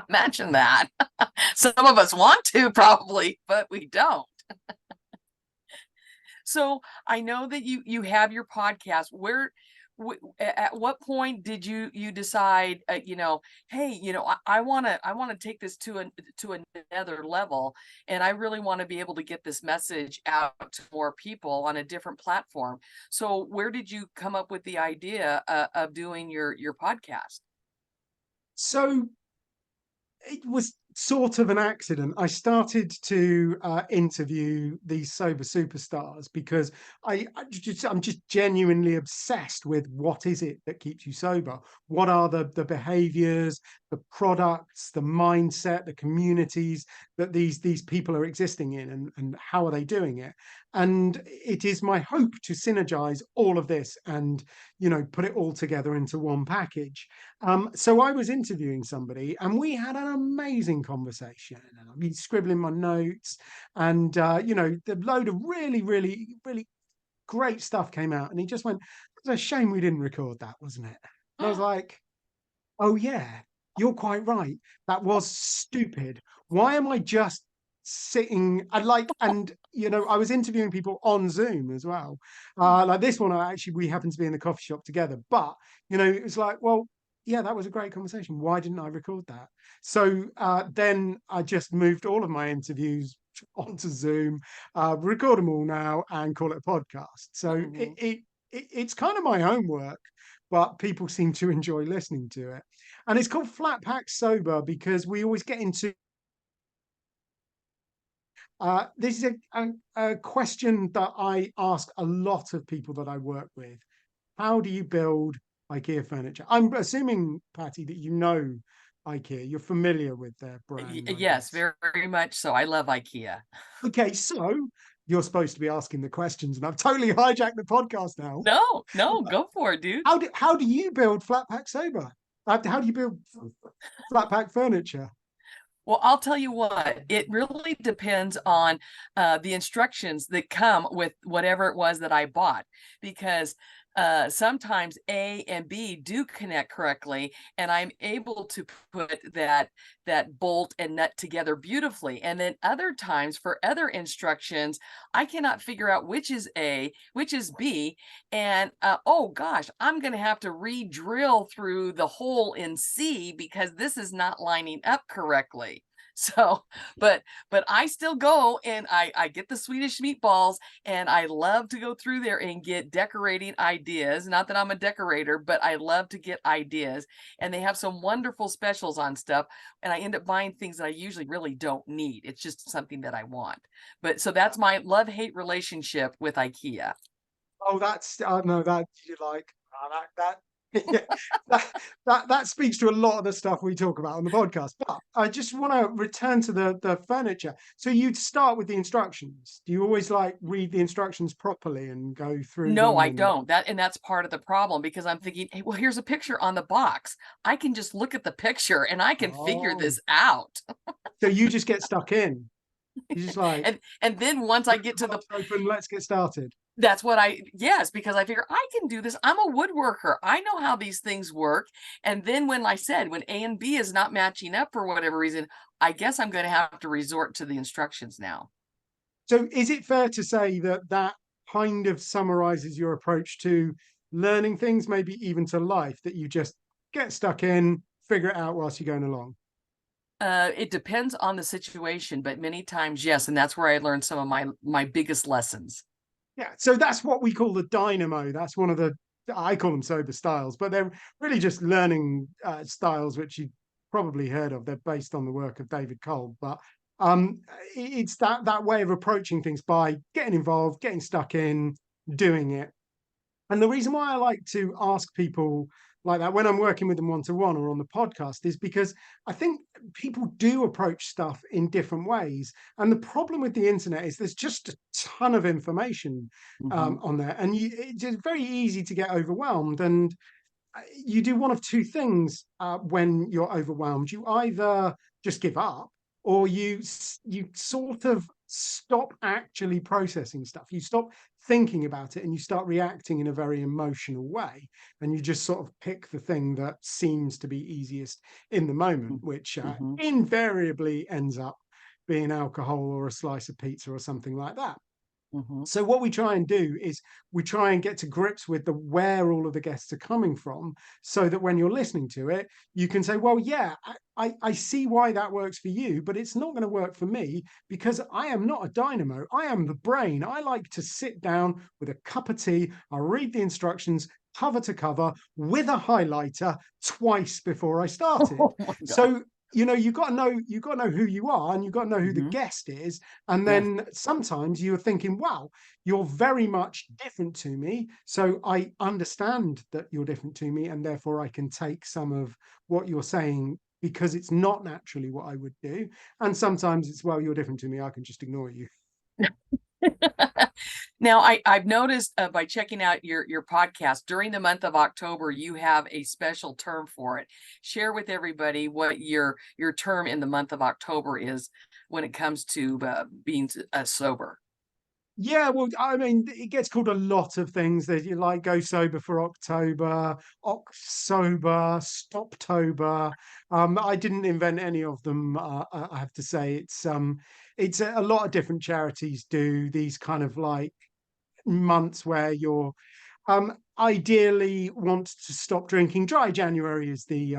Imagine that. Some of us want to probably, but we don't. So I know that you have your podcast. At what point did you decide, hey, I want to take this to another level, and I really want to be able to get this message out to more people on a different platform. So where did you come up with the idea of doing your podcast? So it was sort of an accident. I started to interview these sober superstars because I'm just genuinely obsessed with what is it that keeps you sober? What are the behaviors, the products, the mindset, the communities that these people are existing in, and how are they doing it? And it is my hope to synergize all of this and put it all together into one package. So I was interviewing somebody and we had an amazing conversation. And I've been scribbling my notes and, the load of really, really, really great stuff came out. And he just went, "It's a shame we didn't record that, wasn't it?" And I was like, "Oh, yeah, you're quite right. That was stupid. Why am I just sitting?" I was interviewing people on Zoom as well. Like this one, we happened to be in the coffee shop together. But, it was like, well, yeah, that was a great conversation. Why didn't I record that? So then I just moved all of my interviews onto Zoom, record them all now, and call it a podcast. So Mhm. it's kind of my homework, but people seem to enjoy listening to it. And it's called Flat Pack Sober because we always get into this is a question that I ask a lot of people that I work with. How do you build IKEA furniture? I'm assuming, Patty, that you know IKEA. You're familiar with their brand, I Yes, guess. very much so. I love IKEA. Okay, so you're supposed to be asking the questions, and I've totally hijacked the podcast now. No, no, go for it, dude. How do you build flat pack sober? How do you build flat pack furniture? Well, I'll tell you what, it really depends on the instructions that come with whatever it was that I bought, because sometimes A and B do connect correctly, and I'm able to put that bolt and nut together beautifully. And then other times for other instructions, I cannot figure out which is A, which is B, and oh gosh, I'm going to have to re-drill through the hole in C because this is not lining up correctly. So, but I still go and I get the Swedish meatballs, and I love to go through there and get decorating ideas. Not that I'm a decorator, but I love to get ideas. And they have some wonderful specials on stuff, and I end up buying things that I usually really don't need. It's just something that I want. But so that's my love-hate relationship with IKEA. Oh, that's I know that you like that yeah, that speaks to a lot of the stuff we talk about on the podcast. But I just want to return to the furniture. So you'd start with the instructions. Do you always like read the instructions properly and go through No, them I and don't. That's part of the problem because I'm thinking, hey, well, here's a picture on the box. I can just look at the picture and I can figure oh, this out. so you just get stuck in. You just like And then once I put get the to the box open, let's get started. that's what I yes, because I figure I can do this. I'm a woodworker. I know how these things work. And then when I said when A and B is not matching up for whatever reason, I guess I'm going to have to resort to the instructions now. So is it fair to say that that kind of summarizes your approach to learning things, maybe even to life, that you just get stuck in, figure it out whilst you're going along? It depends on the situation, but many times, yes, and that's where I learned some of my biggest lessons. Yeah. So that's what we call the dynamo. That's one of the, I call them sober styles, but they're really just learning styles, which you probably heard of. They're based on the work of David Kolb, but um, it's that way of approaching things by getting involved, getting stuck in, doing it. And the reason why I like to ask people like that when I'm working with them one-to-one or on the podcast is because I think people do approach stuff in different ways. And the problem with the internet is there's just a ton of information Mm-hmm. on there, and it's just very easy to get overwhelmed. And you do one of two things when you're overwhelmed. You either just give up, or you sort of stop actually processing stuff. You stop thinking about it and you start reacting in a very emotional way, and you just sort of pick the thing that seems to be easiest in the moment, which Mm-hmm. invariably ends up being alcohol or a slice of pizza or something like that. Mm-hmm. So what we try and do is we try and get to grips with the where all of the guests are coming from, so that when you're listening to it, you can say, well, yeah, I see why that works for you, but it's not going to work for me because I am not a dynamo. I am the brain. I like to sit down with a cup of tea. I read the instructions cover to cover with a highlighter twice before I start it. Oh my God. So you got to know who you are, and you've got to know who the Mm-hmm. guest is. And Yes. then sometimes you're thinking, wow, you're very much different to me, so I understand that you're different to me, and therefore I can take some of what you're saying because it's not naturally what I would do. And sometimes it's, well, you're different to me, I can just ignore you. Now, I've noticed by checking out your podcast during the month of October, you have a special term for it. Share with everybody what your term in the month of October is when it comes to being sober. Yeah, well, I mean, it gets called a lot of things. That you like go sober for October, October, Stoptober. I didn't invent any of them. I have to say, it's a lot of different charities do these kind of like months where you're ideally want to stop drinking. Dry January is the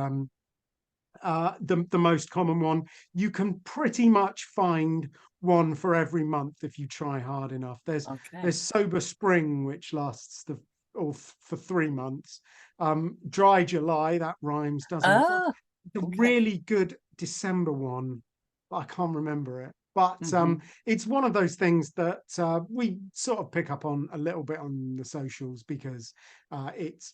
most common one. You can pretty much find one for every month if you try hard enough. There's Okay. sober spring, which lasts for 3 months. Dry July, that rhymes, doesn't it? Ah, The okay. really good December one, but I can't remember it. But Mm-hmm. it's one of those things that we sort of pick up on a little bit on the socials because it's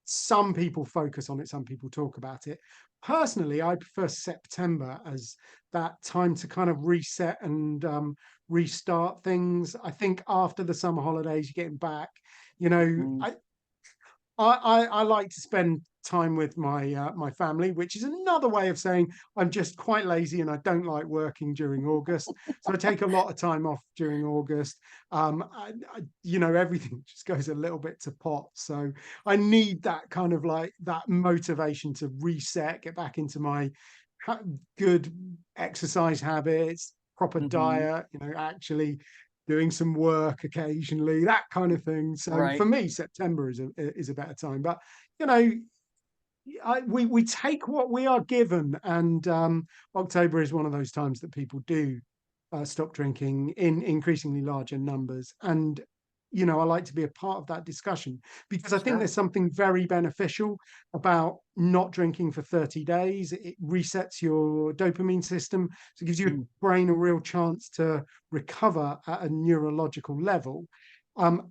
some people focus on it, some people talk about it. Personally, I prefer September as that time to kind of reset and restart things. I think after the summer holidays, you're getting back. You know, Mm-hmm. I like to spend time with my family, which is another way of saying I'm just quite lazy and I don't like working during August. So I take a lot of time off during August. Everything just goes a little bit to pot. So I need that kind of like that motivation to reset, get back into my good exercise habits, proper Mm-hmm. diet, actually doing some work occasionally, that kind of thing. So for Right. me, September is a better time. But you know, we take what we are given, and October is one of those times that people do stop drinking in increasingly larger numbers. And I like to be a part of that discussion because I think Sure. there's something very beneficial about not drinking for 30 days. It resets your dopamine system, so it gives your Mm. brain a real chance to recover at a neurological level.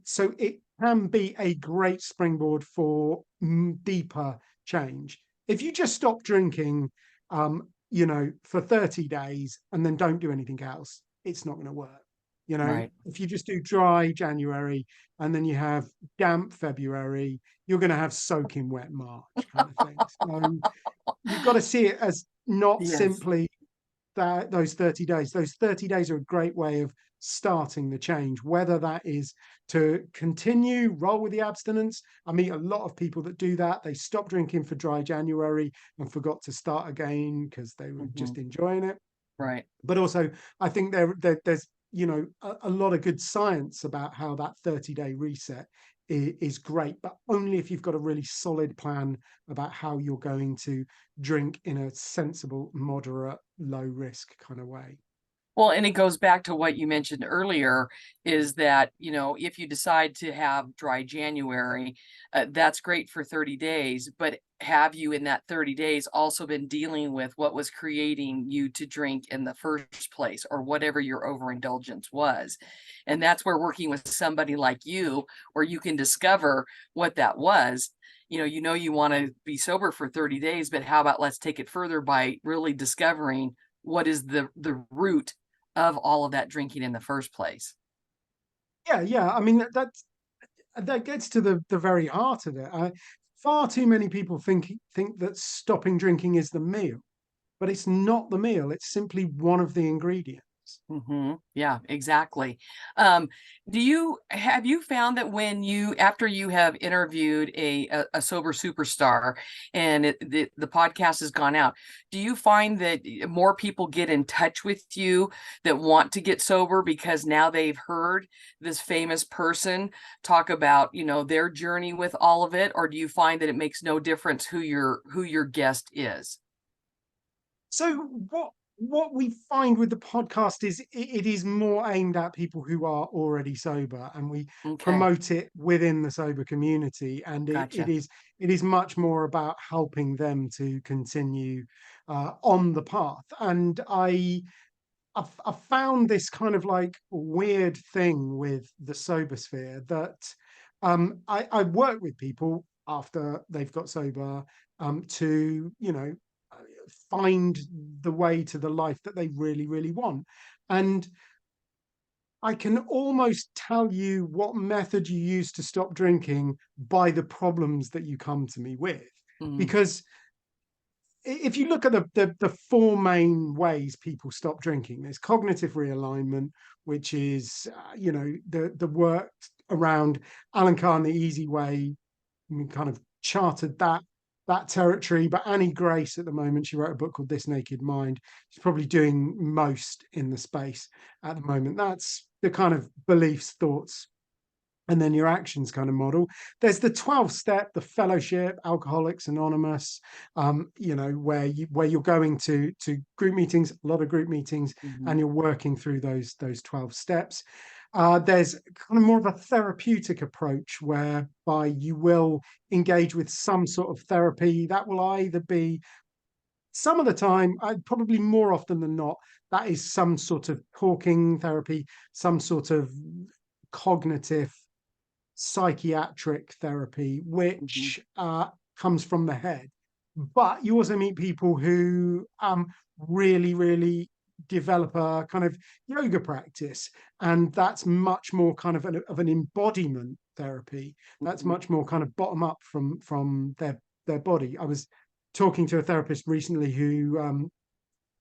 So it can be a great springboard for deeper change. If you just stop drinking, for 30 days and then don't do anything else, it's not going to work. Right. If you just do dry January and then you have damp February, you're going to have soaking wet March kind of thing. So you've got to see it as not Yes. simply those 30 days. Those 30 days are a great way of starting the change, whether that is to continue roll with the abstinence. I meet a lot of people that do that. They stop drinking for dry January and forgot to start again because they were Mm-hmm. just enjoying it. Right. But also I think there's a lot of good science about how that 30-day reset is great, but only if you've got a really solid plan about how you're going to drink in a sensible, moderate, low risk kind of way. Well, and it goes back to what you mentioned earlier is that, if you decide to have dry January, that's great for 30 days, but have you in that 30 days also been dealing with what was creating you to drink in the first place or whatever your overindulgence was? And that's where working with somebody like you, where you can discover what that was you want to be sober for 30 days, but how about let's take it further by really discovering what is the root of all of that drinking in the first place. Yeah. I mean, that gets to the very heart of it. Far too many people think that stopping drinking is the meal, but it's not the meal. It's simply one of the ingredients. Yeah, exactly. Um, have you found that after you have interviewed a sober superstar and the podcast has gone out, do you find that more people get in touch with you that want to get sober because now they've heard this famous person talk about, their journey with all of it, or do you find that it makes no difference who your guest is? So what we find with the podcast is it is more aimed at people who are already sober, and we Okay, promote it within the sober community, and gotcha. it is much more about helping them to continue on the path. And I've found this kind of like weird thing with the sober sphere that I work with people after they've got sober to, find the way to the life that they really, really want. And I can almost tell you what method you use to stop drinking by the problems that you come to me with. Mhm, Because if you look at the four main ways people stop drinking, there's cognitive realignment, which is the work around Alan Carr, the easy way, kind of charted that territory. But Annie Grace at the moment, she wrote a book called This Naked Mind. She's probably doing most in the space at the moment. That's the kind of beliefs, thoughts, and then your actions kind of model. There's the 12 step, the fellowship, Alcoholics Anonymous, where you're going to group meetings, a lot of group meetings, mhm, and you're working through those 12 steps. There's kind of more of a therapeutic approach whereby you will engage with some sort of therapy that will either be some of the time, probably more often than not, that is some sort of talking therapy, some sort of cognitive psychiatric therapy, mhm, which comes from the head. But you also meet people who really, really develop a kind of yoga practice, and that's much more kind of an embodiment therapy. That's mhm, much more kind of bottom up from their body. I was talking to a therapist recently who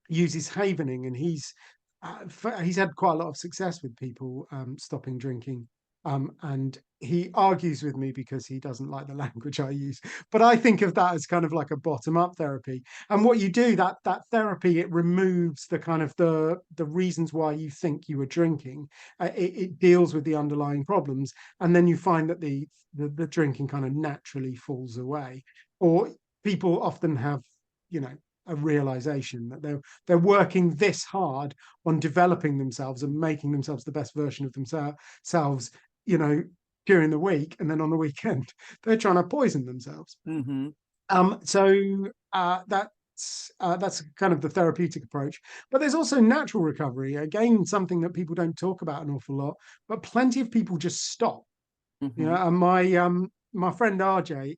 uses havening, and he's had quite a lot of success with people stopping drinking. And he argues with me because he doesn't like the language I use. But I think of that as kind of like a bottom-up therapy. And what you do, that therapy, it removes the kind of the reasons why you think you were drinking. It deals with the underlying problems, and then you find that the drinking kind of naturally falls away. Or people often have, you know, a realization that they're working this hard on developing themselves and making themselves the best version of themselves, you know, during the week, and then on the weekend they're trying to poison themselves. mhm, So that's kind of the therapeutic approach. But there's also natural recovery, again, something that people don't talk about an awful lot, but plenty of people just stop. mhm. And my friend RJ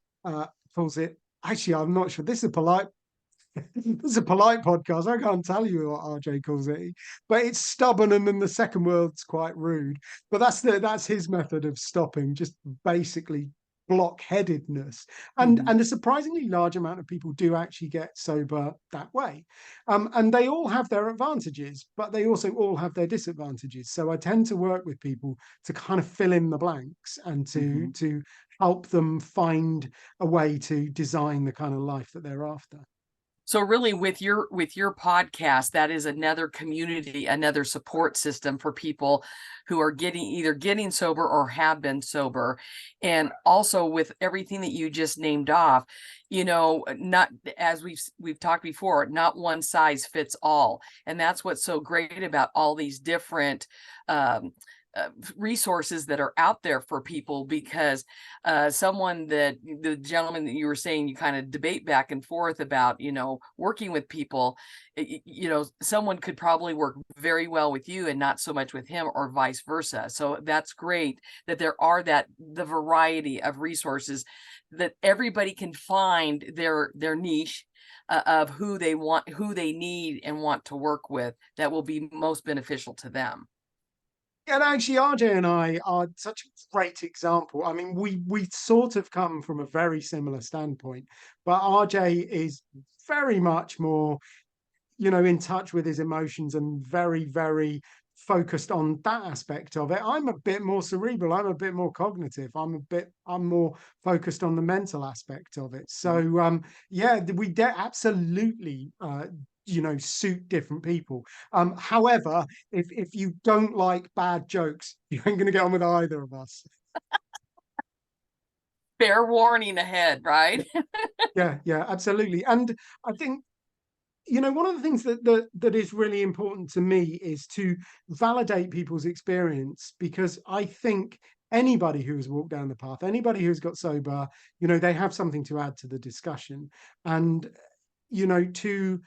calls it, actually, I'm not sure, this is a polite podcast. I can't tell you what RJ calls it, but it's stubborn, and then the second word's quite rude. But that's his method of stopping, just basically blockheadedness. Mhm. And a surprisingly large amount of people do actually get sober that way. And they all have their advantages, but they also all have their disadvantages. So I tend to work with people to kind of fill in the blanks and Mhm. to help them find a way to design the kind of life that they're after. So really with your podcast, that is another community, another support system for people who are either getting sober or have been sober. And also with everything that you just named off, not as we've talked before, not one size fits all. And that's what's so great about all these different um resources that are out there for people, because someone that the gentleman that you were saying you kind of debate back and forth about, working with people, someone could probably work very well with you and not so much with him, or vice versa. So that's great that there are the variety of resources that everybody can find their niche, of who they want, who they need and want to work with, that will be most beneficial to them. And actually, RJ and I are such a great example. I mean, we sort of come from a very similar standpoint, but RJ is very much more, in touch with his emotions and very, very focused on that aspect of it. I'm a bit more cerebral. I'm a bit more cognitive. I'm more focused on the mental aspect of it. Mhm. So, yeah, we absolutely, suit different people. However, if you don't like bad jokes, you ain't going to get on with either of us. Fair warning ahead, right? Yeah, yeah, absolutely. And I think, one of the things that is really important to me is to validate people's experience, because I think anybody who has walked down the path, anybody who's got sober, they have something to add to the discussion. And to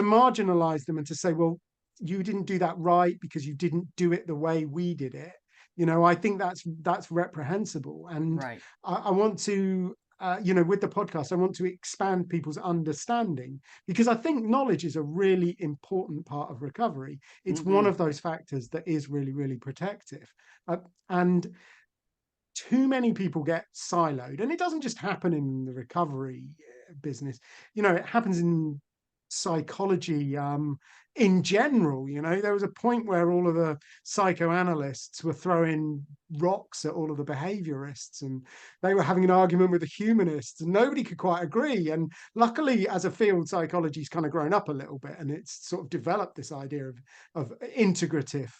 marginalize them and to say, well, you didn't do that right because you didn't do it the way we did it, I think that's reprehensible. And Right. I want to, with the podcast, I want to expand people's understanding, because I think knowledge is a really important part of recovery. It's one Hmm. of those factors that is really, really protective. And too many people get siloed, and it doesn't just happen in the recovery business. It happens in psychology, in general. There was a point where all of the psychoanalysts were throwing rocks at all of the behaviorists, and they were having an argument with the humanists, and nobody could quite agree. And luckily, as a field, psychology's kind of grown up a little bit, and it's sort of developed this idea of integrative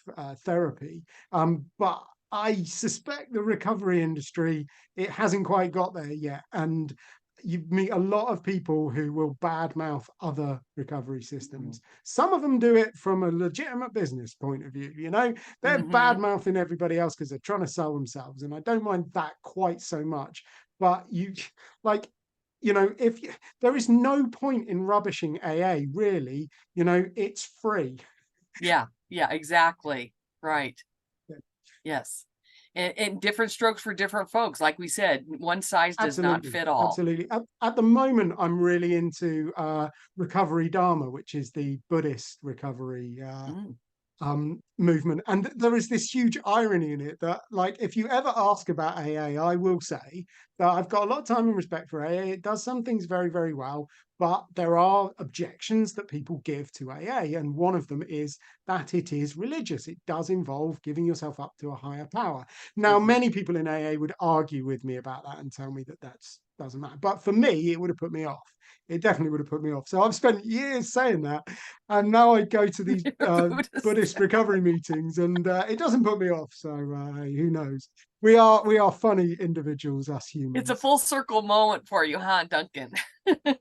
therapy. But I suspect the recovery industry, it hasn't quite got there yet. And you meet a lot of people who will badmouth other recovery systems. Some of them do it from a legitimate business point of view. They're Hmm. badmouthing everybody else because they're trying to sell themselves. And I don't mind that quite so much. But like, if there is no point in rubbishing AA, really, it's free. Yeah. Yeah, exactly. Right. Yes. And different strokes for different folks. Like we said, one size does not Absolutely, fit all. absolutely. At the moment, I'm really into recovery Dharma, which is the Buddhist recovery Mm. movement. And there is this huge irony in it that, like, if you ever ask about AA, I will say that I've got a lot of time and respect for AA. It does some things very, very well, but there are objections that people give to AA. And one of them is that it is religious. It does involve giving yourself up to a higher power. Now, Hmm. many people in AA would argue with me about that and tell me that doesn't matter. But for me, it would have put me off. It definitely would have put me off. So I've spent years saying that, and now I go to these Buddhist. Buddhist recovery meetings, and it doesn't put me off. So who knows? We are funny individuals, us It's a humans. full circle moment for you, huh, Duncan?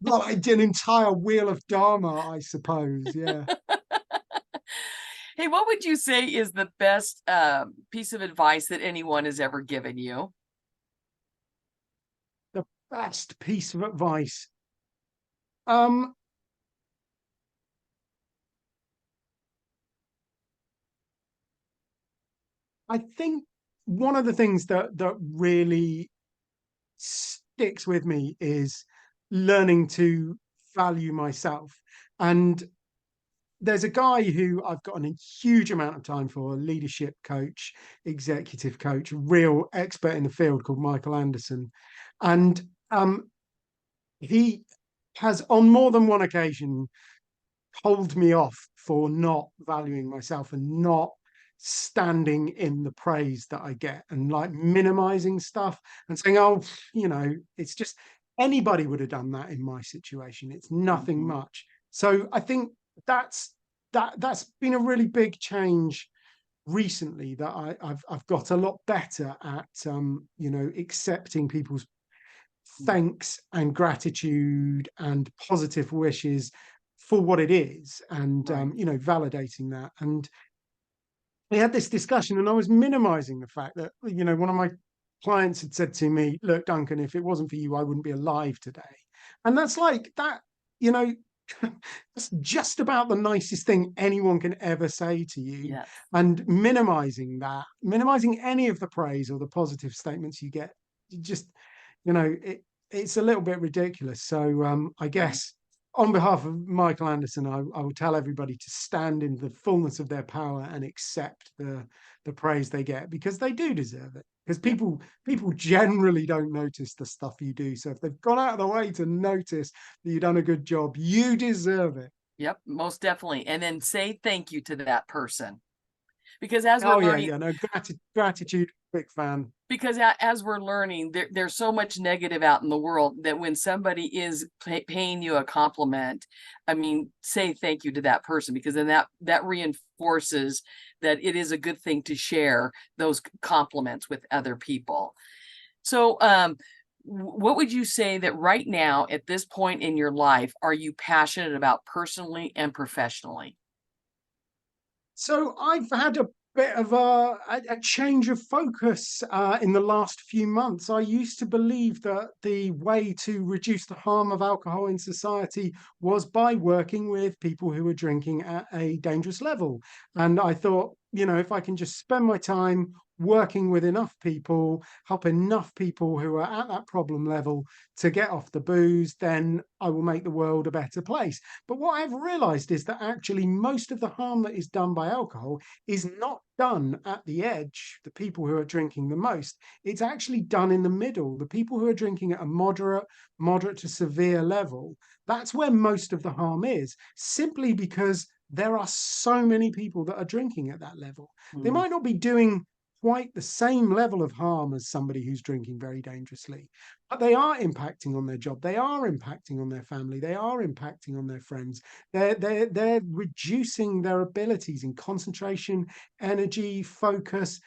Like an entire wheel of Dharma, I suppose. Yeah, Hey, what would you say is the best piece of advice that anyone has ever given you? the best piece of advice. Um, I think one of the things that really sticks with me is learning to value myself. And there's a guy who I've gotten a huge amount of time for, a leadership coach, executive coach, real expert in the field, called Michael Anderson. And he has on more than one occasion told me off for not valuing myself and not standing in the praise that I get, and like minimizing stuff and saying, oh, it's just anybody would have done that in my situation. It's nothing Hmm. much. So I think that's that's been a really big change recently, that I've got a lot better at accepting people's thanks and gratitude and positive wishes for what it is, and Right. validating that. And we had this discussion, and I was minimizing the fact that, one of my clients had said to me, "Look, Duncan, if it wasn't for you, I wouldn't be alive today." And that's like that, you know, that's just about the nicest thing anyone can ever say to you. Yes. And minimizing that, minimizing any of the praise or the positive statements you get, just, it's a little bit ridiculous. So I Right. guess on behalf of Michael Anderson, I will tell everybody to stand in the fullness of their power and accept the praise they get, because they do deserve it. Because Yep. people generally don't notice the stuff you do. So if they've gone out of the way to notice that you've done a good job, you deserve it. Yep. Most definitely. And then say thank you to that person. Because as we're Oh yeah, learning, yeah. No, gratitude, big fan. because as we're learning, there's so much negative out in the world that when somebody is paying you a compliment, I mean, say thank you to that person, because then that reinforces that it is a good thing to share those compliments with other people. So, what would you say that right now, at this point in your life, are you passionate about personally and professionally? So I've had a bit of a change of focus in the last few months. I used to believe that the way to reduce the harm of alcohol in society was by working with people who were drinking at a dangerous level. And I thought, if I can just spend my time working with enough people, help enough people who are at that problem level to get off the booze, then I will make the world a better place. But what I've realized is that actually most of the harm that is done by alcohol is not done at the edge, the people who are drinking the most. It's actually done in the middle, the people who are drinking at a moderate to severe level. That's where most of the harm is, simply because there are so many people that are drinking at that level. They Mm, might not be doing quite the same level of harm as somebody who's drinking very dangerously, but they are impacting on their job, they are impacting on their family, they are impacting on their friends. They're reducing their abilities in concentration, energy, focus.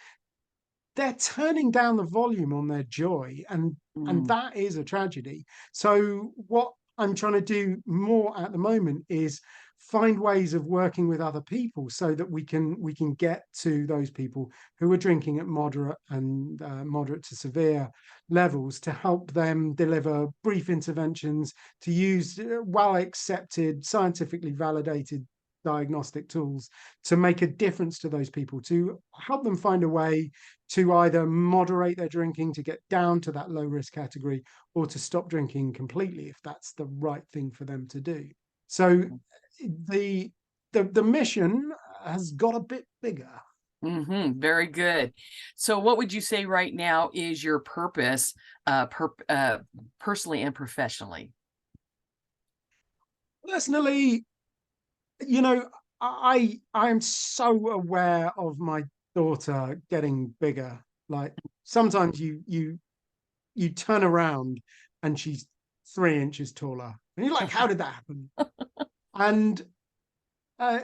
They're turning down the volume on their joy, and mm, that is a tragedy. So what I'm trying to do more at the moment is find ways of working with other people so that we can get to those people who are drinking at moderate to severe levels, to help them deliver brief interventions, to use well accepted, scientifically validated diagnostic tools to make a difference to those people, to help them find a way to either moderate their drinking to get down to that low risk category, or to stop drinking completely if that's the right thing for them to do. So the the mission has got a bit bigger. very good. So, what would you say right now is your purpose, personally and professionally? Personally, you know, I am so aware of my daughter getting bigger. Like sometimes you turn around and she's 3 inches taller, and you're like, how did that happen? And uh,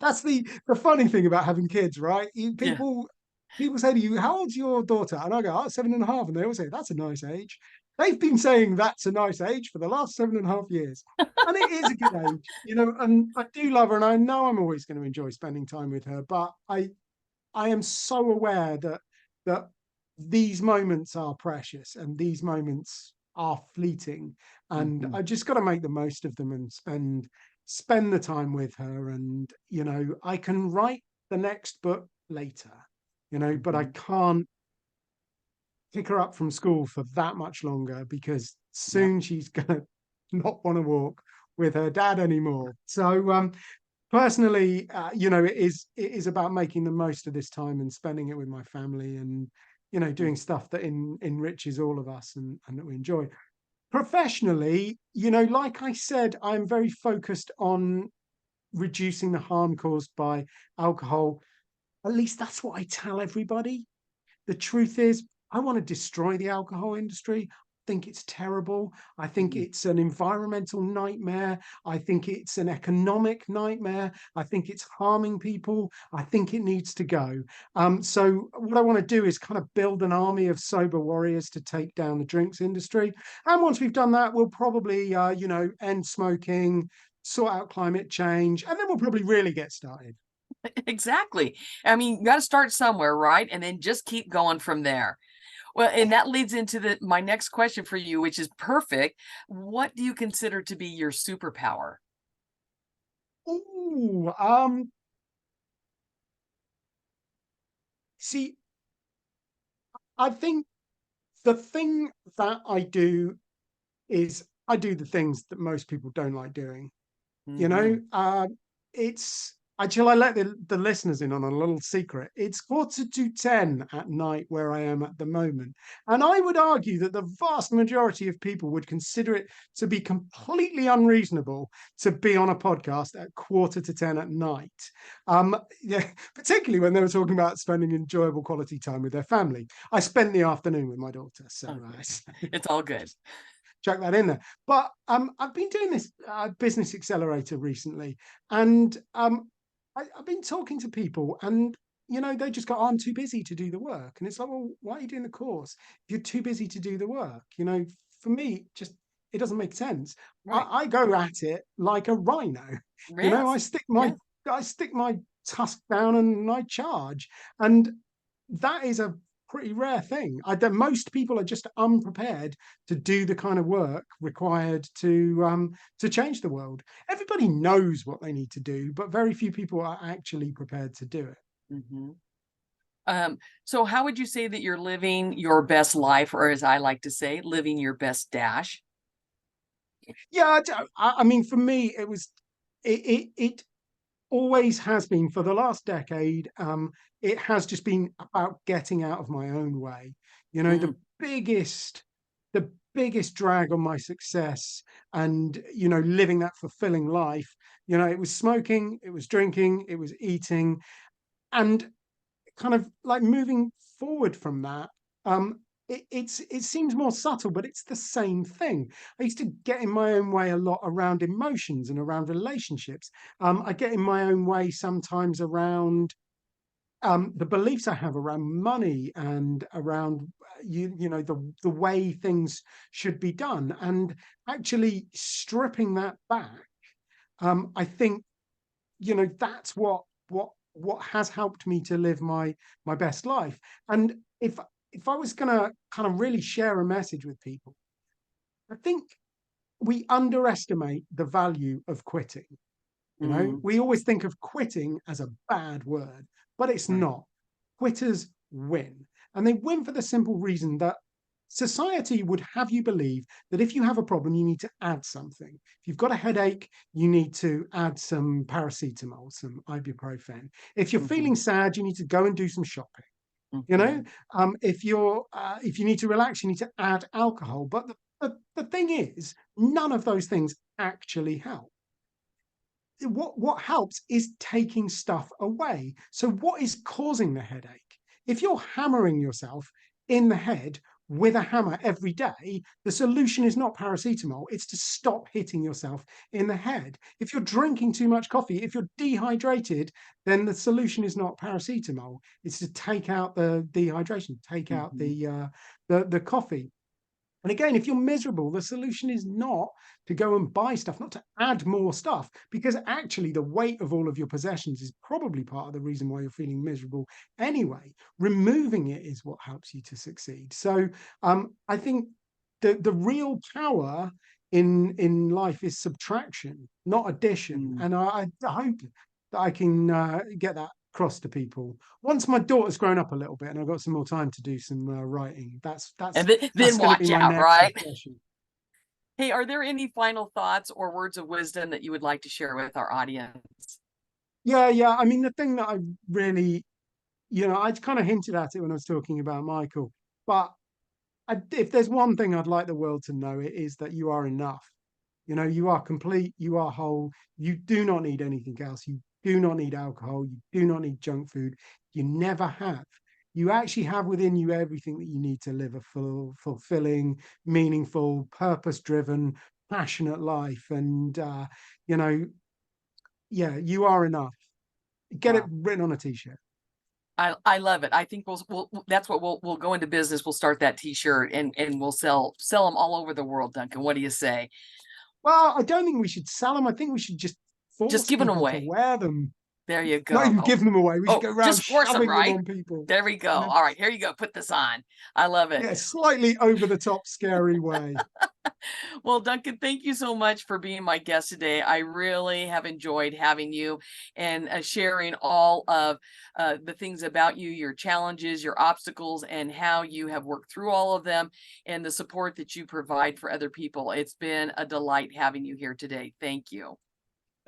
that's the funny thing about having kids, right? Yeah. People say to you, "How old's your daughter?" And I go, "Oh, 7.5," and they all say, "That's a nice age." They've been saying that's a nice age for the last 7.5 years, and it is a good age, And I do love her, and I know I'm always going to enjoy spending time with her. But I am so aware that these moments are precious and these moments are fleeting, and Mhm, I just got to make the most of them and spend the time with her. And I can write the next book later, but I mhm. can't pick her up from school for that much longer, because Yep. soon she's gonna not want to walk with her dad anymore. So personally, it is about making the most of this time and spending it with my family, and Mm, doing stuff that enriches all of us, and that we enjoy. Professionally, like I said, I'm very focused on reducing the harm caused by alcohol. At least that's what I tell everybody. The truth is, I want to destroy the alcohol industry. I think it's terrible. I think mm, it's an environmental nightmare. I think it's an economic nightmare. I think it's harming people. I think it needs to go. So what I want to do is kind of build an army of sober warriors to take down the drinks industry. And once we've done that, we'll probably, end smoking, sort out climate change, and then we'll probably really get started. Exactly. I mean, you got to start somewhere, right? And then just keep going from there. Well, and that leads into my next question for you, which is perfect. What do you consider to be your superpower? Ooh, see, I think the thing that I do is I do the things that most people don't like doing. You know, Hmm. it's shall I let the listeners in on a little secret? It's 9:45 at night where I am at the moment. And I would argue that the vast majority of people would consider it to be completely unreasonable to be on a podcast at 9:45 at night. Yeah, particularly when they were talking about spending enjoyable quality time with their family. I spent the afternoon with my daughter, so Okay. It's all good. chuck that in there. But I've been doing this business accelerator recently, and I've been talking to people, and they just go, oh, "I'm too busy to do the work," and it's like, well, why are you doing the course if you're too busy to do the work? For me, just it doesn't make sense. Right. I go at it like a rhino. I Yes. stick Yes. my tusk down and I charge, and that is a pretty rare thing. Most people are just unprepared to do the kind of work required to change the world. Everybody knows what they need to do, but very few people are actually prepared to do it. Hmm. So how would you say that you're living your best life, or as I like to say, living your best dash? Yeah, I mean, for me, it always has been for the last decade. It has just been about getting out of my own way. You know, Mm, the biggest drag on my success and living that fulfilling life. It was smoking, it was drinking, it was eating, and kind of like moving forward from that. It seems more subtle, but it's the same thing. I used to get in my own way a lot around emotions and around relationships. I get in my own way sometimes around the beliefs I have around money and around the way things should be done, and actually stripping that back. I think that's what has helped me to live my best life. And if I was going to kind of really share a message with people, I think we underestimate the value of quitting. mm, We always think of quitting as a bad word, but it's right. not. Quitters win, and they win for the simple reason that society would have you believe that if you have a problem, you need to add something. If you've got a headache, you need to add some paracetamol, some ibuprofen. If you're Hmm. feeling sad, you need to go and do some shopping. You know, Hmm. if you need to relax, you need to add alcohol. But the thing is, none of those things actually help. What helps is taking stuff away. So what is causing the headache? If you're hammering yourself in the head with a hammer every day, the solution is not paracetamol, it's to stop hitting yourself in the head. If you're drinking too much coffee, if you're dehydrated, then the solution is not paracetamol, it's to take out the dehydration, take out Hmm. the coffee. And again, if you're miserable, the solution is not to go and buy stuff, not to add more stuff, because actually the weight of all of your possessions is probably part of the reason why you're feeling miserable anyway. Removing it is what helps you to succeed. So I think the real power in life is subtraction, not addition. Mm. And I hope that I can get that across to people once my daughter's grown up a little bit and I've got some more time to do some writing. That's And that's then that's going to be watch my out, next right? obsession. Hey, are there any final thoughts or words of wisdom that you would like to share with our audience? Yeah, yeah. I mean, the thing that I really, I kind of hinted at it when I was talking about Michael, but if there's one thing I'd like the world to know, it is that you are enough. You are complete, you are whole. You do not need anything else. You do not need alcohol. You do not need junk food. You never have. You actually have within you everything that you need to live a full, fulfilling, meaningful, purpose-driven, passionate life. And you know, yeah, you are enough. Get it Wow. written on a t-shirt. I love it. I think that's what we'll go into business. We'll start that t-shirt and we'll sell them all over the world, Duncan. What do you say? Well, I don't think we should sell them. I think we should just Just force giving them people to away. wear them. There you Not even go. give them away. We should Oh, go around just force them, shoving them right? on people. There we go. You know? All right, here you go. Put this on. I love it. Yeah, slightly over the top, scary way. Well, Duncan, thank you so much for being my guest today. I really have enjoyed having you and sharing all of the things about you, your challenges, your obstacles, and how you have worked through all of them and the support that you provide for other people. It's been a delight having you here today. Thank you.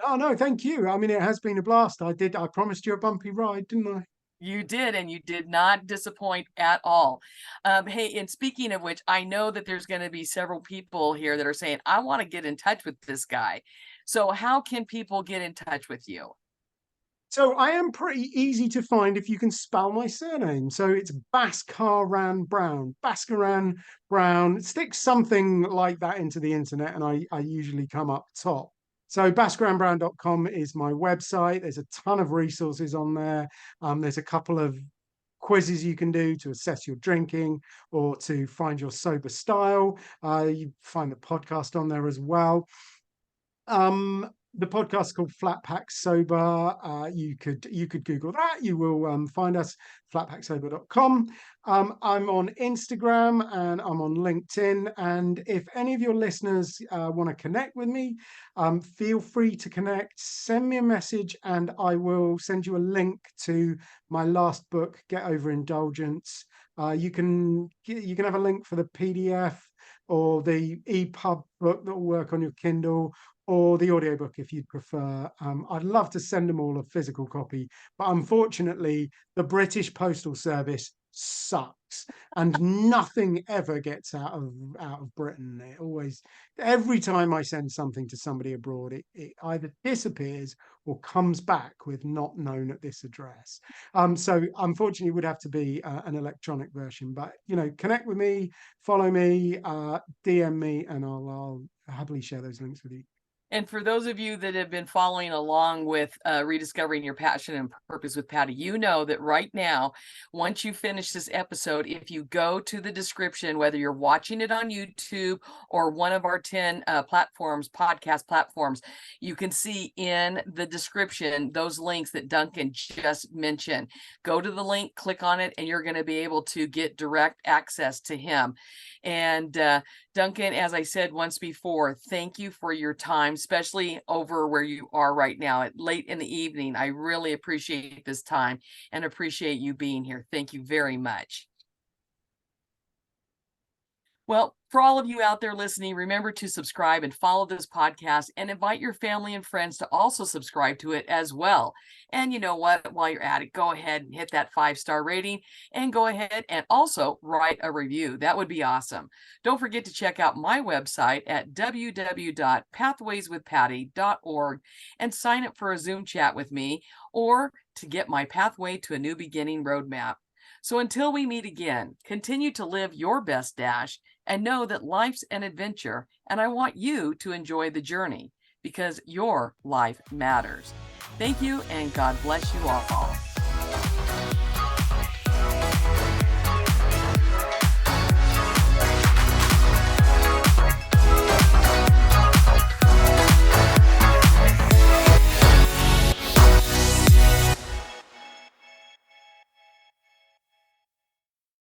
Oh no, thank you. I mean, it has been a blast. I promised you a bumpy ride, didn't I? You did, and you did not disappoint at all. Hey, and speaking of which, I know that there's going to be several people here that are saying, I want to get in touch with this guy. So, how can people get in touch with you? So I am pretty easy to find if you can spell my surname. So it's Bhaskaran Brown. Bhaskaran Brown. Stick something like that into the internet, and I usually come up top. So bhaskaranbrown.com is my website. There's a ton of resources on there. There's a couple of quizzes you can do to assess your drinking or to find your sober style. You find the podcast on there as well. The podcast is called Flat Pack Sober. You could Google that. You will find us flatpacksober.com. I'm on Instagram and I'm on LinkedIn. And if any of your listeners want to connect with me, feel free to connect. Send me a message, and I will send you a link to my last book, Get Over Indulgence. You can have a link for the PDF or the EPUB book that will work on your Kindle, or the audiobook if you'd prefer. I'd love to send them all a physical copy, but unfortunately, the British Postal Service sucks, and nothing ever gets out of Britain. It always, every time I send something to somebody abroad, it either disappears or comes back with not known at this address. So unfortunately, it would have to be an electronic version. But connect with me, follow me, DM me, and I'll happily share those links with you. And for those of you that have been following along with Rediscovering Your Passion and Purpose with Patty, you know that right now, once you finish this episode, if you go to the description, whether you're watching it on YouTube or one of our 10 podcast platforms, you can see in the description those links that Duncan just mentioned. Go to the link, click on it, and you're going to be able to get direct access to him. And Duncan, as I said once before, thank you for your time, especially over where you are right now at late in the evening. I really appreciate this time and appreciate you being here. Thank you very much. Well, for all of you out there listening, remember to subscribe and follow this podcast and invite your family and friends to also subscribe to it as well. And you know what? While you're at it, go ahead and hit that 5-star rating and go ahead and also write a review. That would be awesome. Don't forget to check out my website at www.pathwayswithpatty.org and sign up for a Zoom chat with me or to get my Pathway to a New Beginning roadmap. So until we meet again, continue to live your best dash and know that life's an adventure, and I want you to enjoy the journey because your life matters. Thank you, and God bless you all.